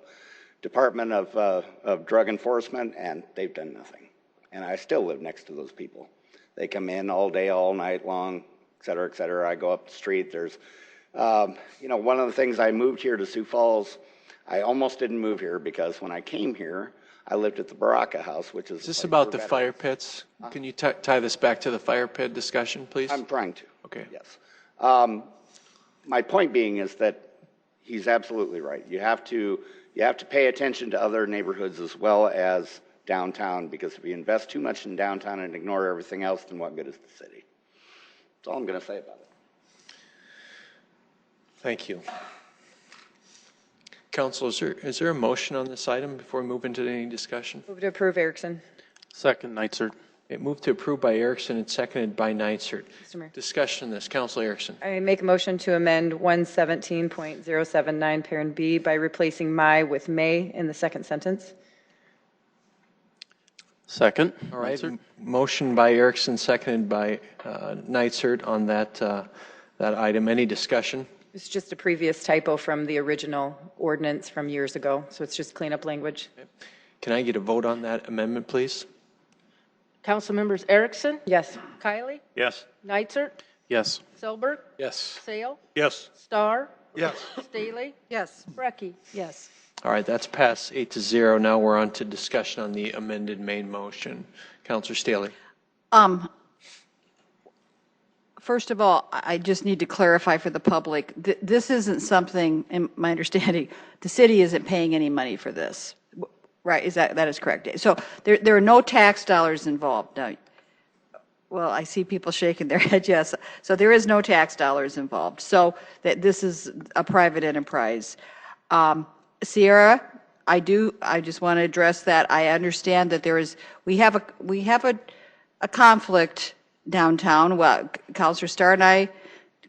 [SPEAKER 6] Department of Drug Enforcement, and they've done nothing. And I still live next to those people. They come in all day, all night long, et cetera, et cetera. I go up the street. There's, one of the things I moved here to Sioux Falls, I almost didn't move here because when I came here, I lived at the Baraka House, which is...
[SPEAKER 1] Is this about the fire pits? Can you tie this back to the fire pit discussion, please?
[SPEAKER 6] I'm trying to.
[SPEAKER 1] Okay.
[SPEAKER 6] Yes. My point being is that he's absolutely right. You have to pay attention to other neighborhoods as well as downtown, because if you invest too much in downtown and ignore everything else, then what good is the city? That's all I'm going to say about it.
[SPEAKER 1] Thank you. Council, is there a motion on this item before we move into any discussion?
[SPEAKER 4] Move to approve, Erickson.
[SPEAKER 5] Second, Neitzer.
[SPEAKER 1] It moved to approve by Erickson and seconded by Neitzer.
[SPEAKER 4] Mr. Mayor.
[SPEAKER 1] Discussion on this. Council Erickson.
[SPEAKER 4] I make a motion to amend 117.079 parent B by replacing my with may in the second sentence.
[SPEAKER 5] Second.
[SPEAKER 1] All right.
[SPEAKER 5] Neitzer.
[SPEAKER 1] Motion by Erickson, seconded by Neitzer on that item. Any discussion?
[SPEAKER 4] It's just a previous typo from the original ordinance from years ago, so it's just cleanup language.
[SPEAKER 1] Okay. Can I get a vote on that amendment, please?
[SPEAKER 10] Council members Erickson,
[SPEAKER 4] Yes.
[SPEAKER 10] Kiley,
[SPEAKER 8] Yes.
[SPEAKER 10] Neitzer,
[SPEAKER 5] Yes.
[SPEAKER 10] Selberg,
[SPEAKER 1] Yes.
[SPEAKER 10] Sale,
[SPEAKER 8] Yes.
[SPEAKER 10] Starr,
[SPEAKER 8] Yes.
[SPEAKER 10] Staley,
[SPEAKER 4] Yes.
[SPEAKER 10] Brecky.
[SPEAKER 4] Yes.
[SPEAKER 1] All right, that's passed 8-0. Now we're on to discussion on the amended main motion. Councilor Staley.
[SPEAKER 15] First of all, I just need to clarify for the public, this isn't something, in my understanding, the city isn't paying any money for this, right? That is correct? So there are no tax dollars involved. Now, well, I see people shaking their head, yes. So there is no tax dollars involved. So that this is a private enterprise. Sierra, I just want to address that. I understand that we have a conflict downtown. Well, Councilor Starr and I,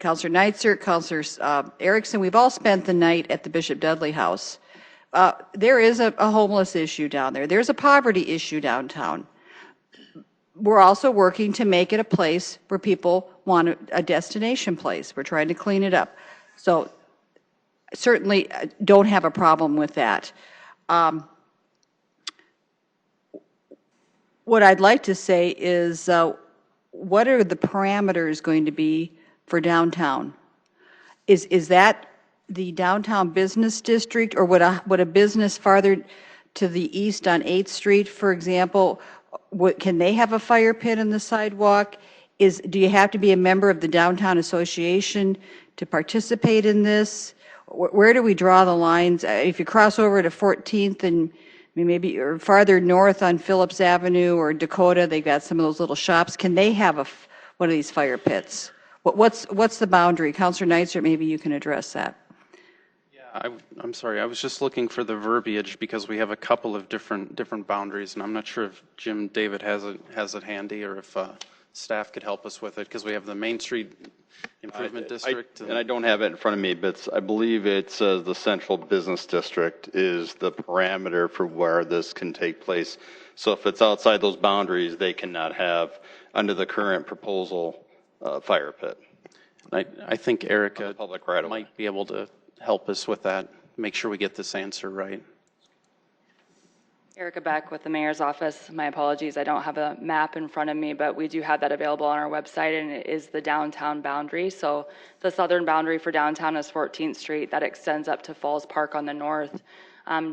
[SPEAKER 15] Councilor Neitzer, Councilor Erickson, we've all spent the night at the Bishop Dudley House. There is a homeless issue down there. There's a poverty issue downtown. We're also working to make it a place where people want a destination place. We're trying to clean it up. So certainly don't have a problem with that. What I'd like to say is, what are the parameters going to be for downtown? Is that the downtown business district, or would a business farther to the east on 8th Street, for example, can they have a fire pit in the sidewalk? Do you have to be a member of the downtown association to participate in this? Where do we draw the lines? If you cross over to 14th and maybe or farther north on Phillips Avenue or Dakota, they've got some of those little shops. Can they have one of these fire pits? What's the boundary? Councilor Neitzer, maybe you can address that.
[SPEAKER 5] Yeah, I'm sorry. I was just looking for the verbiage because we have a couple of different boundaries, and I'm not sure if Jim David has it handy or if staff could help us with it, because we have the Main Street Improvement District.
[SPEAKER 16] And I don't have it in front of me, but I believe it says the Central Business District is the parameter for where this can take place. So if it's outside those boundaries, they cannot have, under the current proposal, fire pit.
[SPEAKER 5] I think Erica might be able to help us with that, make sure we get this answer right.
[SPEAKER 17] Erica Beck with the Mayor's Office. My apologies, I don't have a map in front of me, but we do have that available on our website, and it is the downtown boundary. So the southern boundary for downtown is 14th Street. That extends up to Falls Park on the north.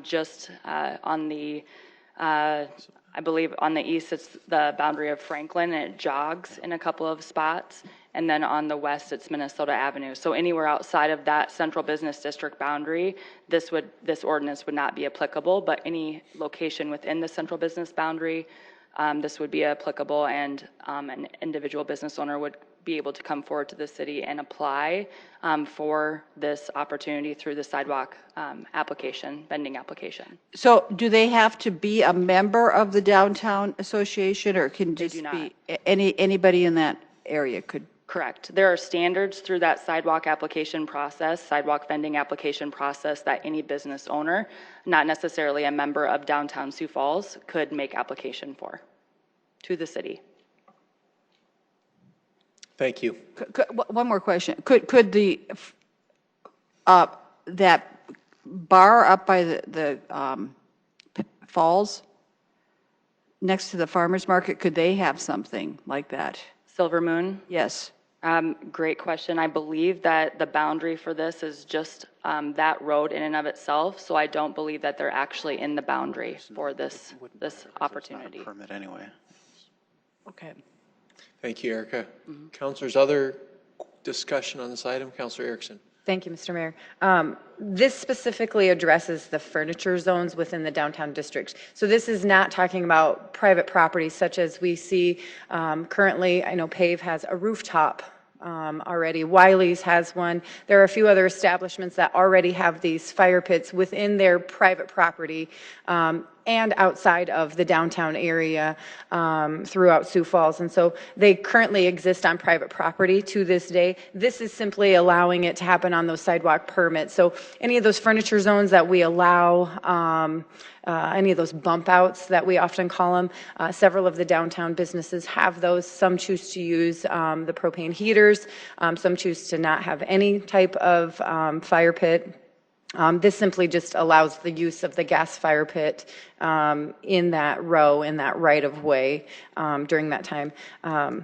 [SPEAKER 17] Just on the, I believe on the east, it's the boundary of Franklin, and it jogs in a couple of spots. And then on the west, it's Minnesota Avenue. So anywhere outside of that central business district boundary, this ordinance would not be applicable, but any location within the central business boundary, this would be applicable, and an individual business owner would be able to come forward to the city and apply for this opportunity through the sidewalk application, vending application.
[SPEAKER 15] So do they have to be a member of the downtown association, or can just be anybody in that area could?
[SPEAKER 17] Correct. There are standards through that sidewalk application process, sidewalk vending application process, that any business owner, not necessarily a member of downtown Sioux Falls, could make application for to the city.
[SPEAKER 1] Thank you.
[SPEAKER 15] One more question. Could the, that bar up by the falls next to the farmer's market, could they have something like that?
[SPEAKER 17] Silver Moon?
[SPEAKER 15] Yes.
[SPEAKER 17] Great question. I believe that the boundary for this is just that road in and of itself, so I don't believe that they're actually in the boundary for this opportunity.
[SPEAKER 5] Permit anyway.
[SPEAKER 15] Okay.
[SPEAKER 1] Thank you, Erica. Councilors, other discussion on this item? Councilor Erickson.
[SPEAKER 4] Thank you, Mr. Mayor. This specifically addresses the furniture zones within the downtown district. So this is not talking about private properties such as we see currently. I know PAVE has a rooftop already. Wiley's has one. There are a few other establishments that already have these fire pits within their private property and outside of the downtown area throughout Sioux Falls. And so they currently exist on private property to this day. This is simply allowing it to happen on those sidewalk permits. So any of those furniture zones that we allow, any of those bump outs that we often call them, several of the downtown businesses have those. Some choose to use the propane heaters. Some choose to not have any type of fire pit. This simply just allows the use of the gas fire pit in that row, in that right of way during that time.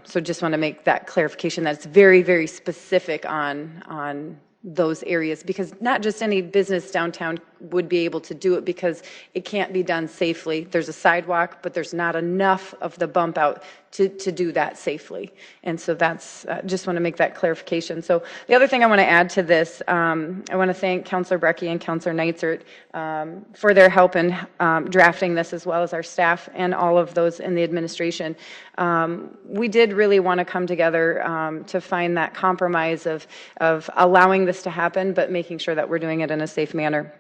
[SPEAKER 4] So just want to make that clarification that it's very, very specific on those areas, because not just any business downtown would be able to do it because it can't be done safely. There's a sidewalk, but there's not enough of the bump out to do that safely. And so that's, just want to make that clarification. So the other thing I want to add to this, I want to thank Councilor Brecky and Councilor Neitzert for their help in drafting this, as well as our staff and all of those in the administration. We did really want to come together to find that compromise of allowing this to happen, but making sure that we're doing it in a safe manner.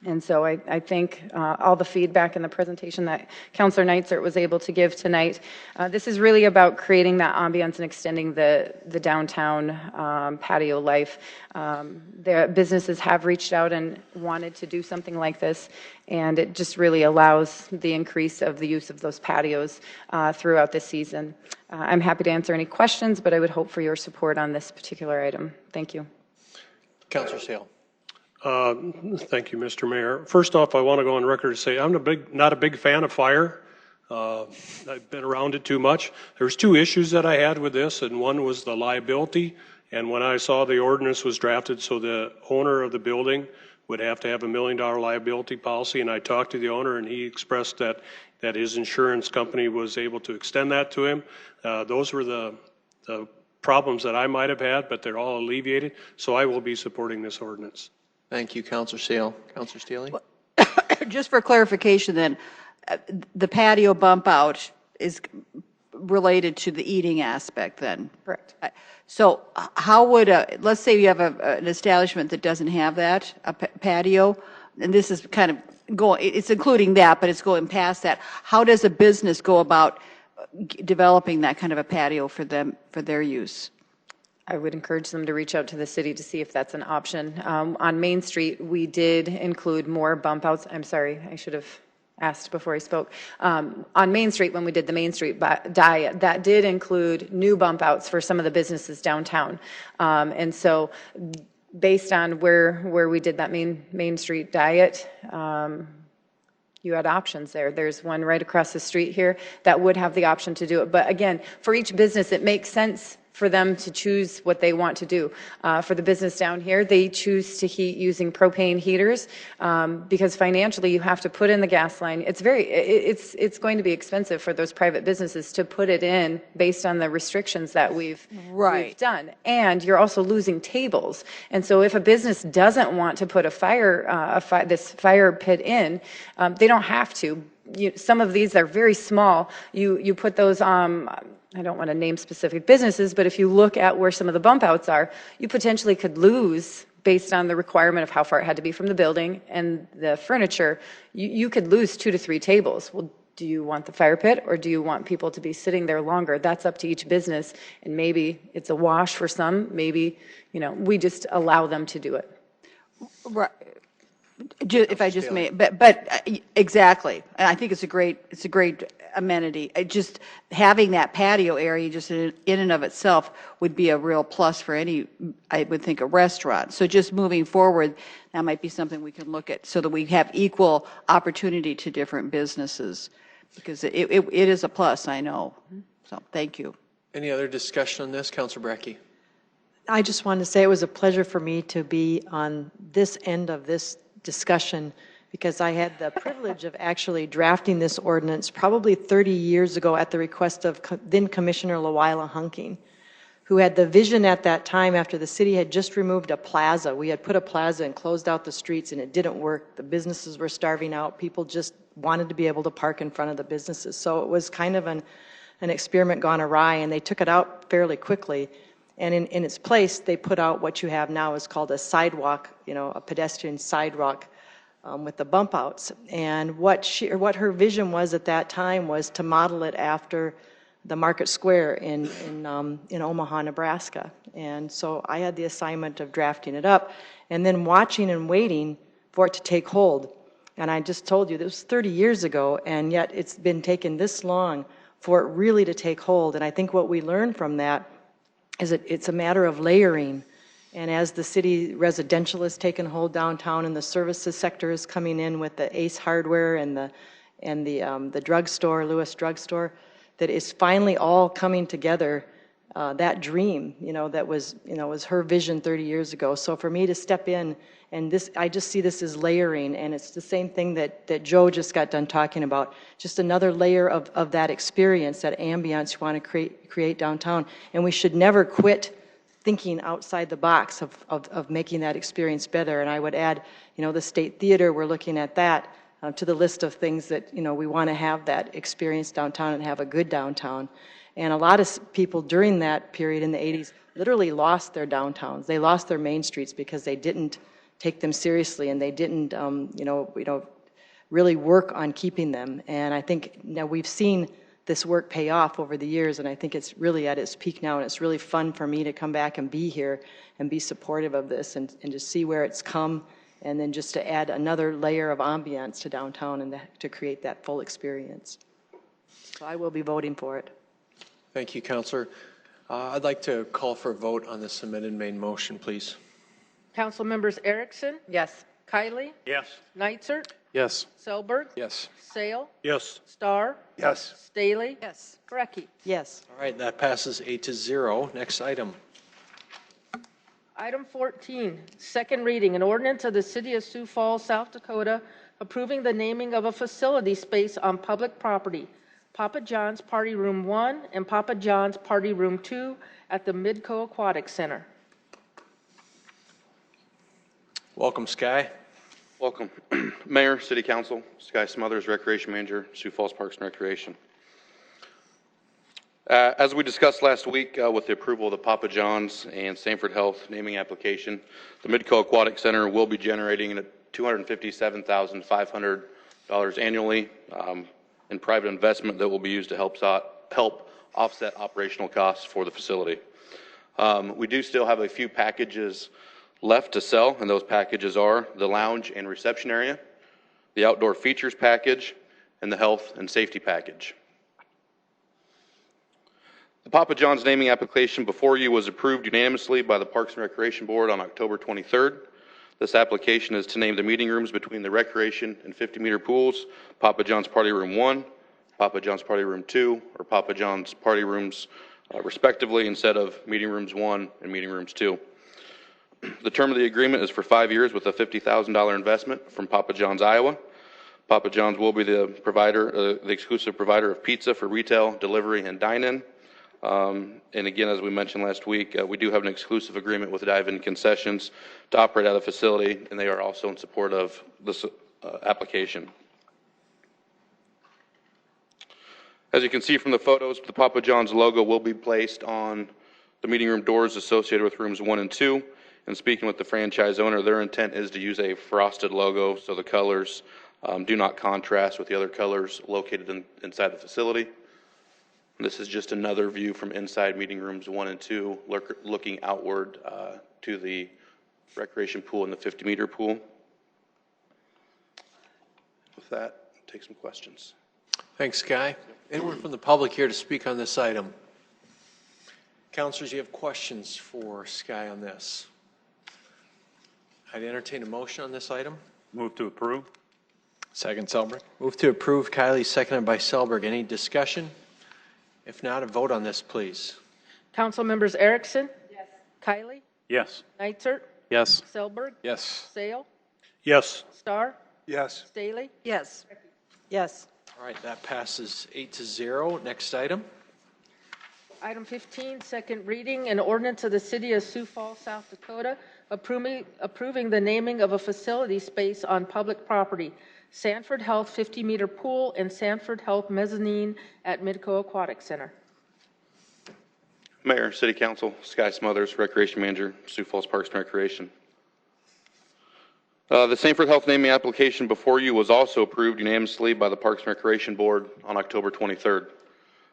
[SPEAKER 4] And so I think all the feedback and the presentation that Councilor Neitzert was able to give tonight, this is really about creating that ambiance and extending the downtown patio life. The businesses have reached out and wanted to do something like this, and it just really allows the increase of the use of those patios throughout the season. I'm happy to answer any questions, but I would hope for your support on this particular item. Thank you.
[SPEAKER 1] Councilor Sale.
[SPEAKER 18] Thank you, Mr. Mayor. First off, I want to go on record to say I'm not a big fan of fire. I've been around it too much. There's two issues that I had with this, and one was the liability. And when I saw the ordinance was drafted, so the owner of the building would have to have $1 million liability policy, and I talked to the owner, and he expressed that his insurance company was able to extend that to him. Those were the problems that I might have had, but they're all alleviated. So I will be supporting this ordinance.
[SPEAKER 1] Thank you, Councilor Sale. Councilor Steele?
[SPEAKER 15] Just for clarification then, the patio bump out is related to the eating aspect then?
[SPEAKER 4] Correct.
[SPEAKER 15] So how would, let's say you have an establishment that doesn't have that, a patio, and this is kind of going, it's including that, but it's going past that. How does a business go about developing that kind of a patio for them, for their use?
[SPEAKER 4] I would encourage them to reach out to the city to see if that's an option. On Main Street, we did include more bump outs. I'm sorry, I should have asked before I spoke. On Main Street, when we did the Main Street diet, that did include new bump outs for some of the businesses downtown. And so based on where we did that Main Street diet, you had options there. There's one right across the street here that would have the option to do it. But again, for each business, it makes sense for them to choose what they want to do. For the business down here, they choose to heat using propane heaters because financially you have to put in the gas line. It's going to be expensive for those private businesses to put it in based on the restrictions that we've done. And you're also losing tables. And so if a business doesn't want to put this fire pit in, they don't have to. Some of these are very small. You put those I don't want to name specific businesses, but if you look at where some of the bump outs are, you potentially could lose, based on the requirement of how far it had to be from the building and the furniture, you could lose 2 to 3 tables. Well, do you want the fire pit or do you want people to be sitting there longer? That's up to each business, and maybe it's a wash for some, maybe, we just allow them to do it.
[SPEAKER 15] Right. If I just may, but exactly. And I think it's a great amenity. Just having that patio area just in and of itself would be a real plus for any, I would think, a restaurant. So just moving forward, that might be something we can look at so that we have equal opportunity to different businesses, because it is a plus, I know. So thank you.
[SPEAKER 1] Any other discussion on this, Councilor Brecky?
[SPEAKER 19] I just wanted to say it was a pleasure for me to be on this end of this discussion, because I had the privilege of actually drafting this ordinance probably 30 years ago at the request of then Commissioner Lawila Hunking, who had the vision at that time after the city had just removed a plaza. We had put a plaza and closed out the streets, and it didn't work. The businesses were starving out. People just wanted to be able to park in front of the businesses. So it was kind of an experiment gone awry, and they took it out fairly quickly. And in its place, they put out what you have now is called a sidewalk, a pedestrian sidewalk with the bump outs. And what her vision was at that time was to model it after the Market Square in Omaha, Nebraska. And so I had the assignment of drafting it up and then watching and waiting for it to take hold. And I just told you, this was 30 years ago, and yet it's been taken this long for it really to take hold. And I think what we learned from that is it's a matter of layering. And as the city residential has taken hold downtown and the services sector is coming in with the Ace Hardware and the drugstore, Lewis Drugstore, that is finally all coming together, that dream, that was her vision 30 years ago. So for me to step in, and I just see this as layering, and it's the same thing that Joe just got done talking about, just another layer of that experience, that ambiance you want to create downtown. And we should never quit thinking outside the box of making that experience better. And I would add, the State Theater, we're looking at that to the list of things that, we want to have that experience downtown and have a good downtown. And a lot of people during that period in the 80s literally lost their downtowns. They lost their main streets because they didn't take them seriously, and they didn't, really work on keeping them. And I think now we've seen this work pay off over the years, and I think it's really at its peak now, and it's really fun for me to come back and be here and be supportive of this and just see where it's come, and then just to add another layer of ambiance to downtown and to create that full experience. So I will be voting for it.
[SPEAKER 1] Thank you, Councilor. I'd like to call for a vote on this amended main motion, please.
[SPEAKER 10] Council members Erickson?
[SPEAKER 4] Yes.
[SPEAKER 10] Kiley?
[SPEAKER 8] Yes.
[SPEAKER 10] Nitzert?
[SPEAKER 5] Yes.
[SPEAKER 10] Selberg?
[SPEAKER 1] Yes.
[SPEAKER 10] Sale?
[SPEAKER 8] Yes.
[SPEAKER 10] Starr?
[SPEAKER 8] Yes.
[SPEAKER 10] Staley?
[SPEAKER 15] Yes.
[SPEAKER 10] Brecky?
[SPEAKER 15] Yes.
[SPEAKER 1] All right, that passes 8-0. Next item.
[SPEAKER 10] Item 14, second reading, an ordinance of the City of Sioux Falls, South Dakota, approving the naming of a facility space on public property, Papa John's Party Room 1 and Papa John's Party Room 2 at the Midco Aquatic Center.
[SPEAKER 1] Welcome, Sky.
[SPEAKER 20] Welcome. Mayor, City Council, Sky Smothers, Recreation Manager, Sioux Falls Parks and Recreation. As we discussed last week with the approval of the Papa John's and Sanford Health naming application, the Midco Aquatic Center will be generating $257,500 annually in private investment that will be used to help offset operational costs for the facility. We do still have a few packages left to sell, and those packages are the lounge and reception area, the outdoor features package, and the health and safety package. The Papa John's naming application before you was approved unanimously by the Parks and Recreation Board on October 23rd. This application is to name the meeting rooms between the recreation and 50-meter pools, Papa John's Party Room 1, Papa John's Party Room 2, or Papa John's Party Rooms respectively, instead of Meeting Rooms 1 and Meeting Rooms 2. The term of the agreement is for 5 years with a $50,000 investment from Papa John's, Iowa. Papa John's will be the provider, the exclusive provider of pizza for retail, delivery, and dine-in. And again, as we mentioned last week, we do have an exclusive agreement with Dive-In Concessions to operate out of the facility, and they are also in support of this application. As you can see from the photos, the Papa John's logo will be placed on the meeting room doors associated with rooms 1 and 2. And speaking with the franchise owner, their intent is to use a frosted logo so the colors do not contrast with the other colors located inside the facility. And this is just another view from inside meeting rooms 1 and 2, looking outward to the recreation pool and the 50-meter pool. with that, take some questions.
[SPEAKER 1] Thanks, Guy. Anyone from the public here to speak on this item? Councilors, you have questions for Sky on this? I'd entertain a motion on this item.
[SPEAKER 21] Move to approve.
[SPEAKER 1] Second, Selberg. Move to approve, Kylie, seconded by Selberg. Any discussion? If not, a vote on this, please.
[SPEAKER 10] Council members Erickson? Yes. Kylie?
[SPEAKER 21] Yes.
[SPEAKER 10] Nitzert?
[SPEAKER 5] Yes.
[SPEAKER 10] Selberg?
[SPEAKER 21] Yes.
[SPEAKER 10] Sale?
[SPEAKER 21] Yes.
[SPEAKER 10] Starr?
[SPEAKER 12] Yes.
[SPEAKER 10] Staley?
[SPEAKER 15] Yes.
[SPEAKER 19] Yes.
[SPEAKER 1] All right, that passes 8-0. Next item.
[SPEAKER 10] Item 15, second reading, an ordinance of the City of Sioux Falls, South Dakota, approving the naming of a facility space on public property, Sanford Health 50-meter pool and Sanford Health mezzanine at Midco Aquatic Center.
[SPEAKER 20] Mayor, City Council, Sky Smothers, Recreation Manager, Sioux Falls Parks and Recreation. The Sanford Health naming application before you was also approved unanimously by the Parks and Recreation Board on October 23rd.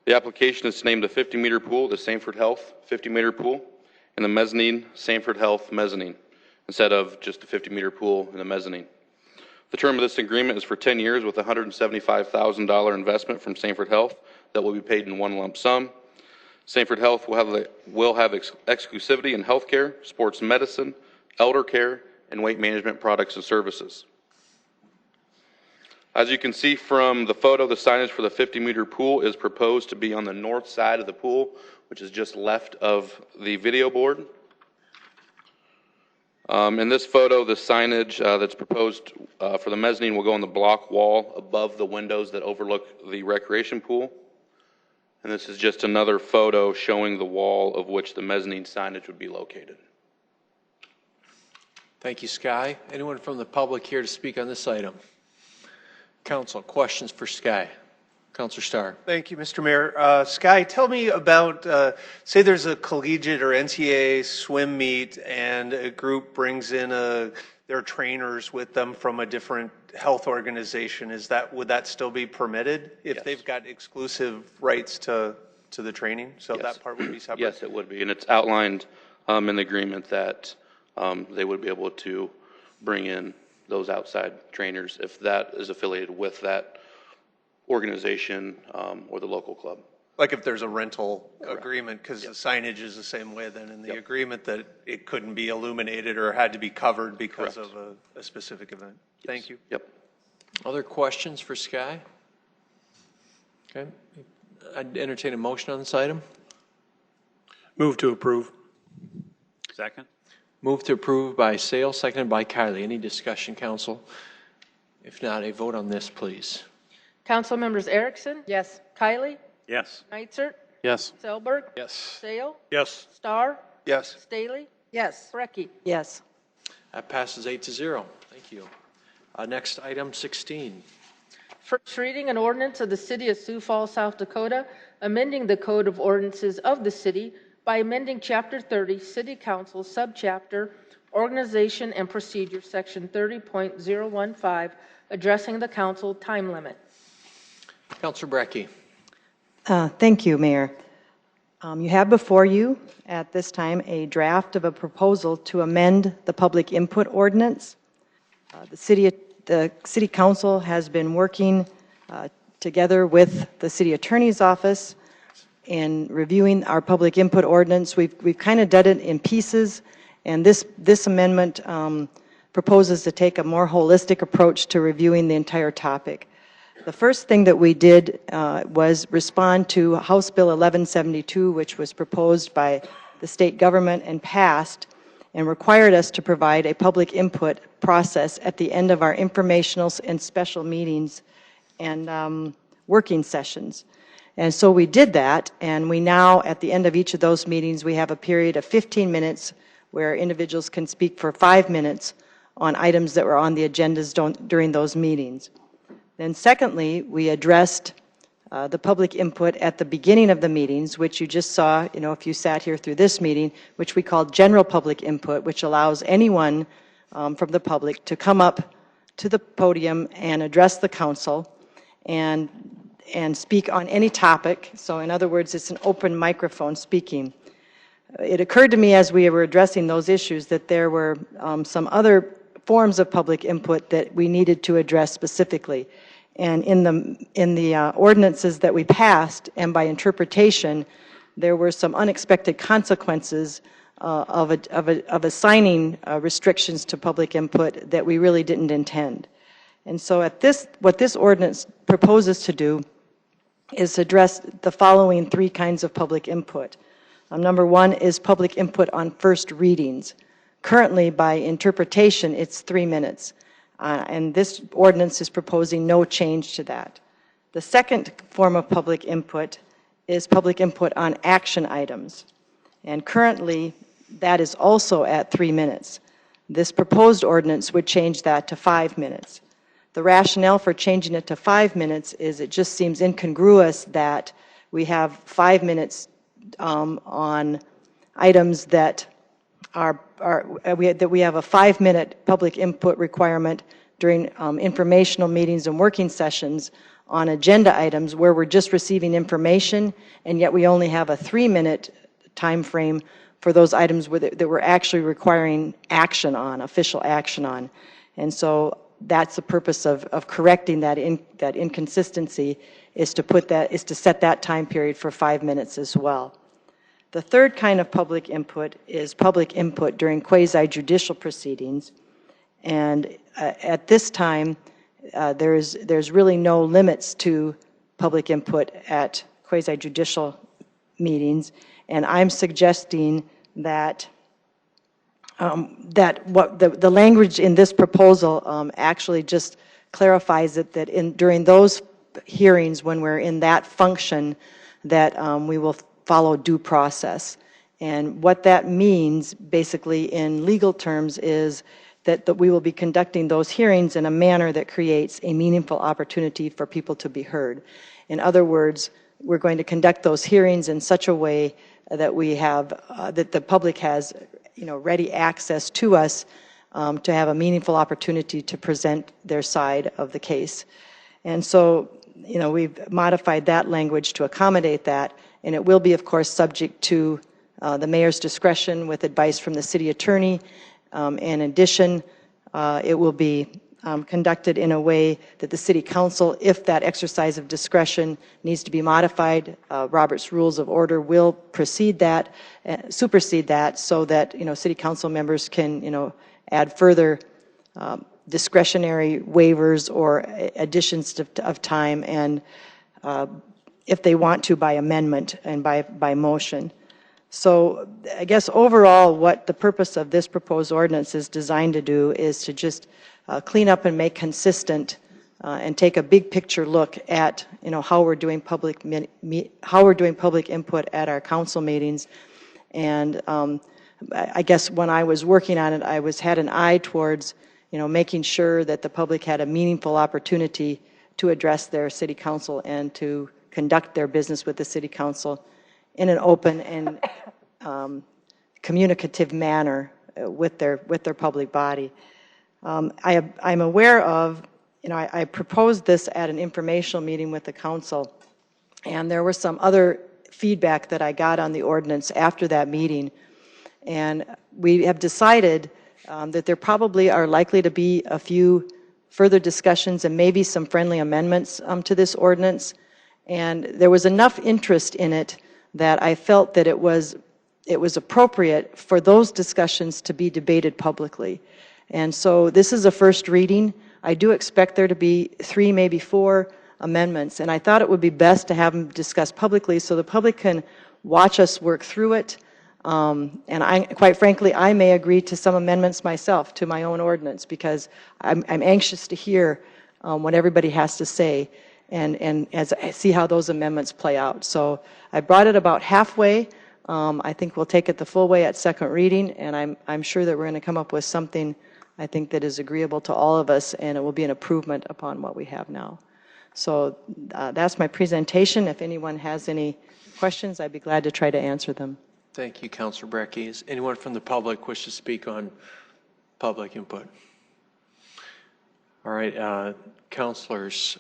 [SPEAKER 20] The application is to name the 50-meter pool the Sanford Health 50-meter pool and the mezzanine Sanford Health mezzanine instead of just the 50-meter pool and the mezzanine. The term of this agreement is for 10 years with a $175,000 investment from Sanford Health that will be paid in one lump sum. Sanford Health will have exclusivity in healthcare, sports medicine, elder care, and weight management products and services. As you can see from the photo, the signage for the 50-meter pool is proposed to be on the north side of the pool, which is just left of the video board. In this photo, the signage that's proposed for the mezzanine will go on the block wall above the windows that overlook the recreation pool. And this is just another photo showing the wall of which the mezzanine signage would be located.
[SPEAKER 1] Thank you, Sky. Anyone from the public here to speak on this item? Council, questions for Sky? Councilor Starr.
[SPEAKER 12] Thank you, Mr. Mayor. Sky, tell me about, say there's a collegiate or NCAA swim meet and a group brings in their trainers with them from a different health organization. Would that still be permitted if
[SPEAKER 20] Yes.
[SPEAKER 12] they've got exclusive rights to the training? So
[SPEAKER 20] Yes.
[SPEAKER 12] that part would be separate?
[SPEAKER 20] Yes, it would be. And it's outlined in the agreement that they would be able to bring in those outside trainers if that is affiliated with that organization or the local club.
[SPEAKER 12] Like if there's a rental
[SPEAKER 20] Correct.
[SPEAKER 12] agreement, because the signage is the same way then in the agreement that it couldn't be illuminated or had to be covered because
[SPEAKER 20] Correct.
[SPEAKER 12] of a specific event. Thank you.
[SPEAKER 20] Yep.
[SPEAKER 1] Other questions for Sky? Okay. I'd entertain a motion on this item.
[SPEAKER 18] Move to approve.
[SPEAKER 21] Second.
[SPEAKER 1] Move to approve by Sale, seconded by Kylie. Any discussion, council? If not, a vote on this, please.
[SPEAKER 10] Council members Erickson?
[SPEAKER 19] Yes.
[SPEAKER 10] Kylie?
[SPEAKER 21] Yes.
[SPEAKER 10] Nitzert?
[SPEAKER 5] Yes.
[SPEAKER 10] Selberg?
[SPEAKER 21] Yes.
[SPEAKER 10] Sale?
[SPEAKER 18] Yes.
[SPEAKER 10] Starr?
[SPEAKER 12] Yes.
[SPEAKER 10] Staley?
[SPEAKER 15] Yes.
[SPEAKER 10] Brecky?
[SPEAKER 19] Yes.
[SPEAKER 1] That passes 8-0. Thank you. Next item, 16.
[SPEAKER 10] First reading, an ordinance of the City of Sioux Falls, South Dakota, amending the Code of Ordinances of the city by amending Chapter 30, City Council, Subchapter, Organization and Procedure, Section 30.015, addressing the council time limit.
[SPEAKER 1] Councilor Brecky.
[SPEAKER 19] Thank you, Mayor. You have before you at this time a draft of a proposal to amend the public input ordinance. The city council has been working together with the city attorney's office in reviewing our public input ordinance. We've kind of done it in pieces, and this amendment proposes to take a more holistic approach to reviewing the entire topic. The first thing that we did was respond to House Bill 1172, which was proposed by the state government and passed, and required us to provide a public input process at the end of our informational and special meetings and working sessions. And so we did that, and we now, at the end of each of those meetings, we have a period of 15 minutes where individuals can speak for 5 minutes on items that were on the agendas during those meetings. Then secondly, we addressed the public input at the beginning of the meetings, which you just saw, if you sat here through this meeting, which we called general public input, which allows anyone from the public to come up to the podium and address the council and speak on any topic. So in other words, it's an open microphone speaking. It occurred to me as we were addressing those issues that there were some other forms of public input that we needed to address specifically. And in the ordinances that we passed, and by interpretation, there were some unexpected consequences of assigning restrictions to public input that we really didn't intend. And so what this ordinance proposes to do is address the following three kinds of public input. Number one is public input on first readings. Currently, by interpretation, it's 3 minutes. And this ordinance is proposing no change to that. The second form of public input is public input on action items. And currently, that is also at 3 minutes. This proposed ordinance would change that to 5 minutes. The rationale for changing it to 5 minutes is it just seems incongruous that we have 5 minutes on items that we have a 5-minute public input requirement during informational meetings and working sessions on agenda items where we're just receiving information, and yet we only have a 3-minute time frame for those items that we're actually requiring action on, official action on. And so that's the purpose of correcting that inconsistency, is to set that time period for 5 minutes as well. The third kind of public input is public input during quasi-judicial proceedings. And at this time, there's really no limits to public input at quasi-judicial meetings. And I'm suggesting that the language in this proposal actually just clarifies it, that during those hearings, when we're in that function, that we will follow due process. And what that means, basically in legal terms, is that we will be conducting those hearings in a manner that creates a meaningful opportunity for people to be heard. In other words, we're going to conduct those hearings in such a way that we have, that the public has, ready access to us to have a meaningful opportunity to present their side of the case. And so, we've modified that language to accommodate that, and it will be, of course, subject to the mayor's discretion with advice from the city attorney. In addition, it will be conducted in a way that the city council, if that exercise of discretion needs to be modified, Robert's Rules of Order will supersede that, so that city council members can add further discretionary waivers or additions of time, and if they want to, by amendment and by motion. So I guess overall what the purpose of this proposed ordinance is designed to do is to just clean up and make consistent and take a big picture look at how we're doing public input at our council meetings. And I guess when I was working on it, I had an eye towards making sure that the public had a meaningful opportunity to address their city council and to conduct their business with the city council in an open and communicative manner with their public body. I'm aware of, I proposed this at an informational meeting with the council, and there was some other feedback that I got on the ordinance after that meeting, and we have decided that there probably are likely to be a few further discussions and maybe some friendly amendments to this ordinance. And there was enough interest in it that I felt that it was appropriate for those discussions to be debated publicly. And so this is a first reading. I do expect there to be 3, maybe 4 amendments, and I thought it would be best to have them discussed publicly so the public can watch us work through it. And quite frankly, I may agree to some amendments myself to my own ordinance, because I'm anxious to hear what everybody has to say, and as I see how those amendments play out. So I brought it about halfway. I think we'll take it the full way at second reading, and I'm sure that we're going to come up with something, I think, that is agreeable to all of us, and it will be an improvement upon what we have now. So that's my presentation. If anyone has any questions, I'd be glad to try to answer them.
[SPEAKER 1] Thank you, Councilor Brekke. Is anyone from the public wish to speak on public input? All right, councilors,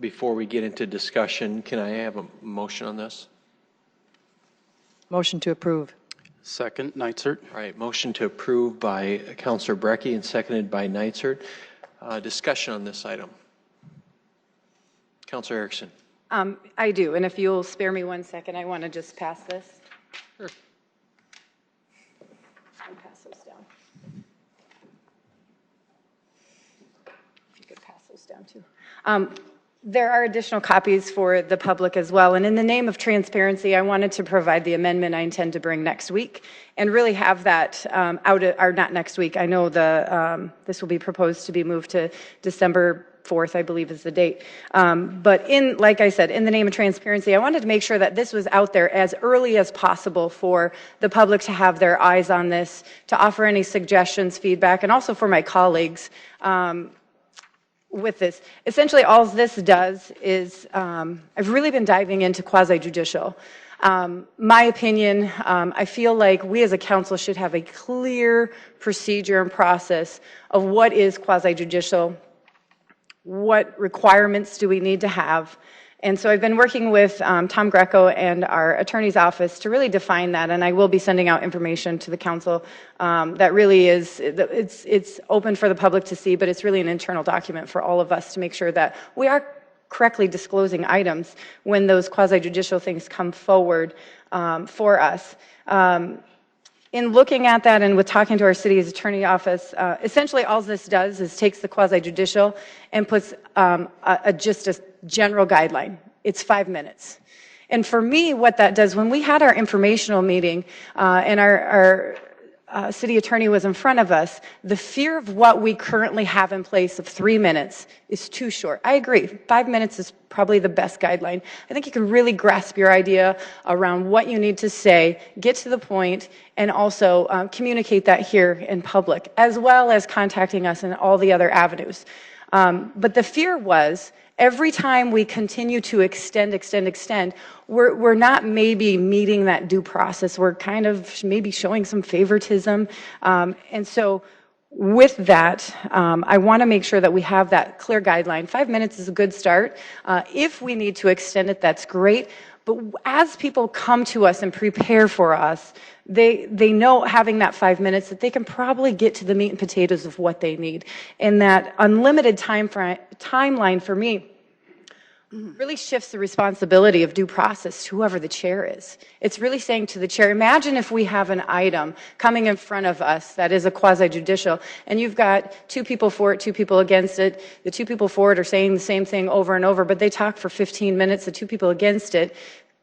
[SPEAKER 1] before we get into discussion, can I have a motion on this?
[SPEAKER 19] Motion to approve.
[SPEAKER 5] Second, Nitzert.
[SPEAKER 1] All right, motion to approve by Councilor Brecky and seconded by Nitzert. Discussion on this item. Councilor Erickson.
[SPEAKER 4] I do, and if you'll spare me 1 second, I want to just pass this.
[SPEAKER 1] Sure.
[SPEAKER 4] I'll pass those down. If you could pass those down too. There are additional copies for the public as well, and in the name of transparency, I wanted to provide the amendment I intend to bring next week and really have that or not next week. I know this will be proposed to be moved to December 4th, I believe is the date. But like I said, in the name of transparency, I wanted to make sure that this was out there as early as possible for the public to have their eyes on this, to offer any suggestions, feedback, and also for my colleagues with this. Essentially, all this does is, I've really been diving into quasi-judicial. My opinion, I feel like we as a council should have a clear procedure and process of what is quasi-judicial, what requirements do we need to have. And so I've been working with Tom Greco and our attorney's office to really define that, and I will be sending out information to the council that really is, it's open for the public to see, but it's really an internal document for all of us to make sure that we are correctly disclosing items when those quasi-judicial things come forward for us. In looking at that and with talking to our city's attorney office, essentially all this does is takes the quasi-judicial and puts just a general guideline. It's 5 minutes. And for me, what that does, when we had our informational meeting and our city attorney was in front of us, the fear of what we currently have in place of 3 minutes is too short. I agree. 5 minutes is probably the best guideline. I think you can really grasp your idea around what you need to say, get to the point, and also communicate that here in public, as well as contacting us in all the other avenues. But the fear was, every time we continue to extend, we're not maybe meeting that due process. We're kind of maybe showing some favoritism. And so with that, I want to make sure that we have that clear guideline. 5 minutes is a good start. If we need to extend it, that's great. But as people come to us and prepare for us, they know having that 5 minutes that they can probably get to the meat and potatoes of what they need. And that unlimited timeline for me really shifts the responsibility of due process to whoever the chair is. It's really saying to the chair, imagine if we have an item coming in front of us that is a quasi-judicial, and you've got 2 people for it, 2 people against it. The 2 people for it are saying the same thing over and over, but they talk for 15 minutes. The 2 people against it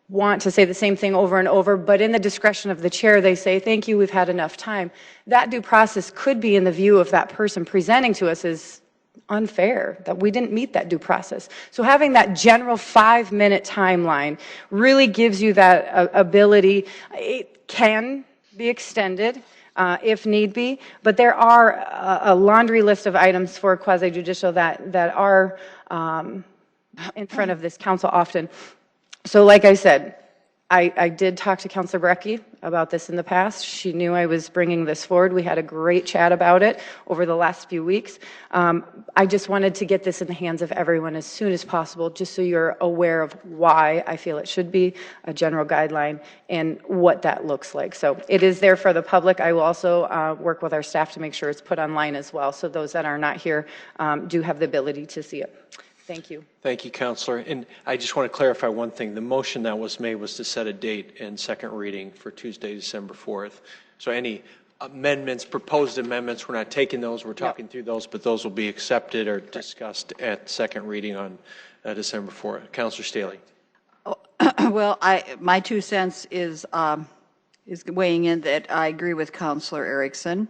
[SPEAKER 4] want to say the same thing over and over, but in the discretion of the chair, they say, thank you, we've had enough time. That due process could be in the view of that person presenting to us as unfair, that we didn't meet that due process. So having that general 5-minute timeline really gives you that ability. It can be extended if need be, but there are a laundry list of items for quasi-judicial that are in front of this council often. So like I said, I did talk to Councilor Brecky about this in the past. She knew I was bringing this forward. We had a great chat about it over the last few weeks. I just wanted to get this in the hands of everyone as soon as possible, just so you're aware of why I feel it should be a general guideline and what that looks like. So it is there for the public. I will also work with our staff to make sure it's put online as well, so those that are not here do have the ability to see it. Thank you.
[SPEAKER 1] Thank you, Councilor. And I just want to clarify one thing. The motion that was made was to set a date and second reading for Tuesday, December 4th. So any amendments, proposed amendments, we're not taking those. We're talking through those, but those will be accepted or discussed at second reading on December 4th. Councilor Staley.
[SPEAKER 15] Well, my 2 cents is weighing in that I agree with Councilor Erickson,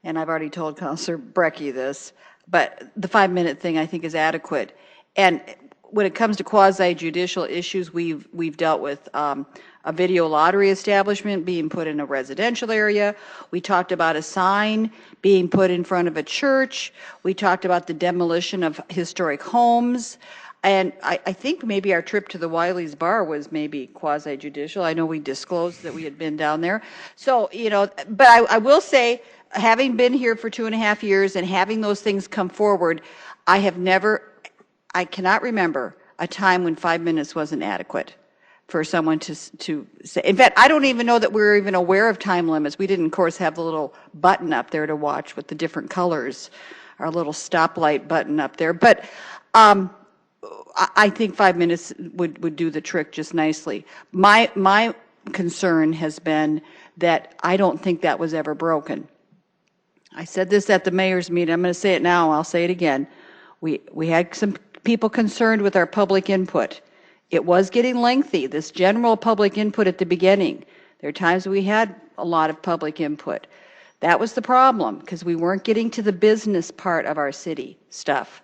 [SPEAKER 15] and I've already told Councilor Brecky this, but the 5-minute thing I think is adequate. And when it comes to quasi-judicial issues, we've dealt with a video lottery establishment being put in a residential area. We talked about a sign being put in front of a church. We talked about the demolition of historic homes. And I think maybe our trip to the Wiley's Bar was maybe quasi-judicial. I know we disclosed that we had been down there. So, but I will say, having been here for 2.5 years and having those things come forward, I cannot remember a time when 5 minutes wasn't adequate. for someone to say. In fact, I don't even know that we're even aware of time limits. We didn't, of course, have the little button up there to watch with the different colors, our little stoplight button up there. But I think 5 minutes would do the trick just nicely. My concern has been that I don't think that was ever broken. I said this at the mayor's meeting. I'm going to say it now. I'll say it again. We had some people concerned with our public input. It was getting lengthy, this general public input at the beginning. There are times we had a lot of public input. That was the problem, because we weren't getting to the business part of our city stuff.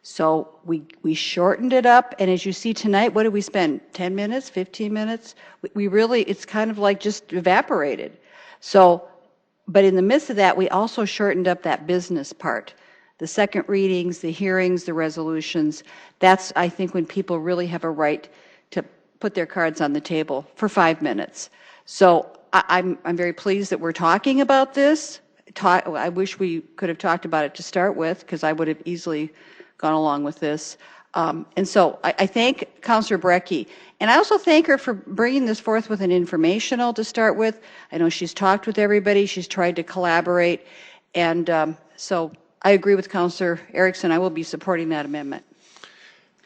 [SPEAKER 15] So we shortened it up, and as you see tonight, what did we spend? 10 minutes, 15 minutes? We really, it's kind of like just evaporated. So, but in the midst of that, we also shortened up that business part. The second readings, the hearings, the resolutions, that's, I think, when people really have a right to put their cards on the table for 5 minutes. So I'm very pleased that we're talking about this. I wish we could have talked about it to start with, because I would have easily gone along with this. And so I thank Councilor Brecky. And I also thank her for bringing this forth with an informational to start with. I know she's talked with everybody. She's tried to collaborate. And so I agree with Councilor Erickson. I will be supporting that amendment.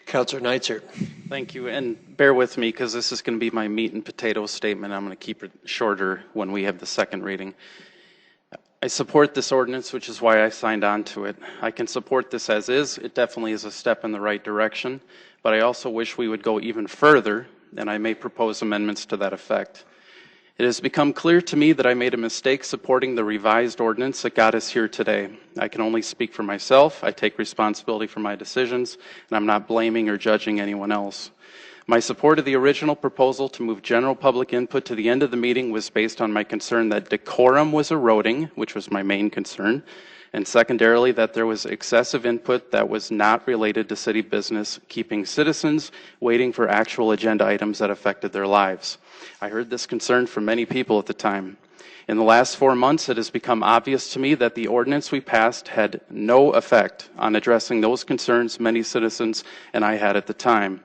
[SPEAKER 1] Councilor Neitzer.
[SPEAKER 5] Thank you, and bear with me because this is going to be my meat and potatoes statement. I'm going to keep it shorter when we have the second reading. I support this ordinance, which is why I signed on to it. I can support this as is. It definitely is a step in the right direction, but I also wish we would go even further, and I may propose amendments to that effect. It has become clear to me that I made a mistake supporting the revised ordinance that got us here today. I can only speak for myself. I take responsibility for my decisions, and I'm not blaming or judging anyone else. My support of the original proposal to move general public input to the end of the meeting was based on my concern that decorum was eroding, which was my main concern, and secondarily that there was excessive input that was not related to city business, keeping citizens waiting for actual agenda items that affected their lives. I heard this concern from many people at the time. In the last 4 months, it has become obvious to me that the ordinance we passed had no effect on addressing those concerns many citizens and I had at the time.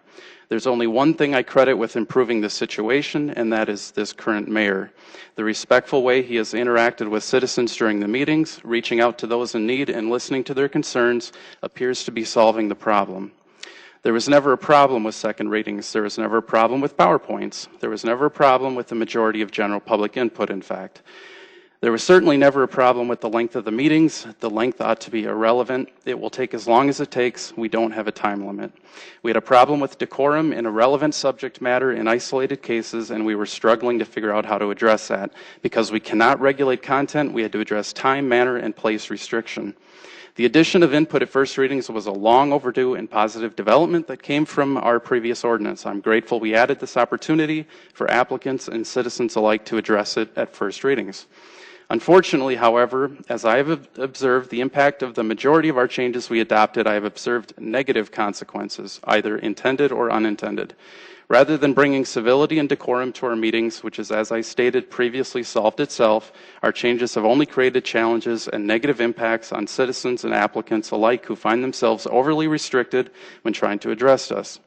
[SPEAKER 5] There's only one thing I credit with improving this situation, and that is this current mayor. The respectful way he has interacted with citizens during the meetings, reaching out to those in need and listening to their concerns, appears to be solving the problem. There was never a problem with second readings. There was never a problem with PowerPoints. There was never a problem with the majority of general public input, in fact. There was certainly never a problem with the length of the meetings. The length ought to be irrelevant. It will take as long as it takes. We don't have a time limit. We had a problem with decorum in irrelevant subject matter in isolated cases, and we were struggling to figure out how to address that. Because we cannot regulate content, we had to address time, manner, and place restriction. The addition of input at first readings was a long overdue and positive development that came from our previous ordinance. I'm grateful we added this opportunity for applicants and citizens alike to address it at first readings. Unfortunately, however, as I have observed the impact of the majority of our changes we adopted, I have observed negative consequences, either intended or unintended. Rather than bringing civility and decorum to our meetings, which is, as I stated previously, solved itself, our changes have only created challenges and negative impacts on citizens and applicants alike who find themselves overly restricted when trying to address us.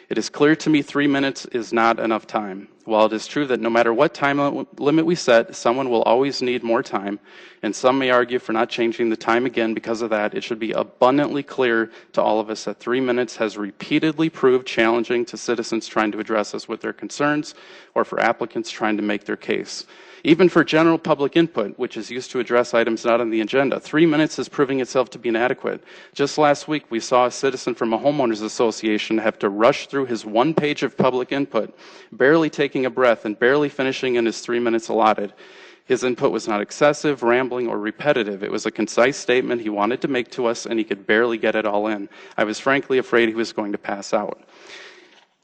[SPEAKER 5] It is clear to me 3 minutes is not enough time. While it is true that no matter what time limit we set, someone will always need more time, and some may argue for not changing the time again because of that, it should be abundantly clear to all of us that 3 minutes has repeatedly proved challenging to citizens trying to address us with their concerns or for applicants trying to make their case. Even for general public input, which is used to address items not on the agenda, 3 minutes is proving itself to be inadequate. Just last week, we saw a citizen from a homeowners association have to rush through his 1 page of public input, barely taking a breath and barely finishing in his 3 minutes allotted. His input was not excessive, rambling, or repetitive. It was a concise statement he wanted to make to us, and he could barely get it all in. I was frankly afraid he was going to pass out.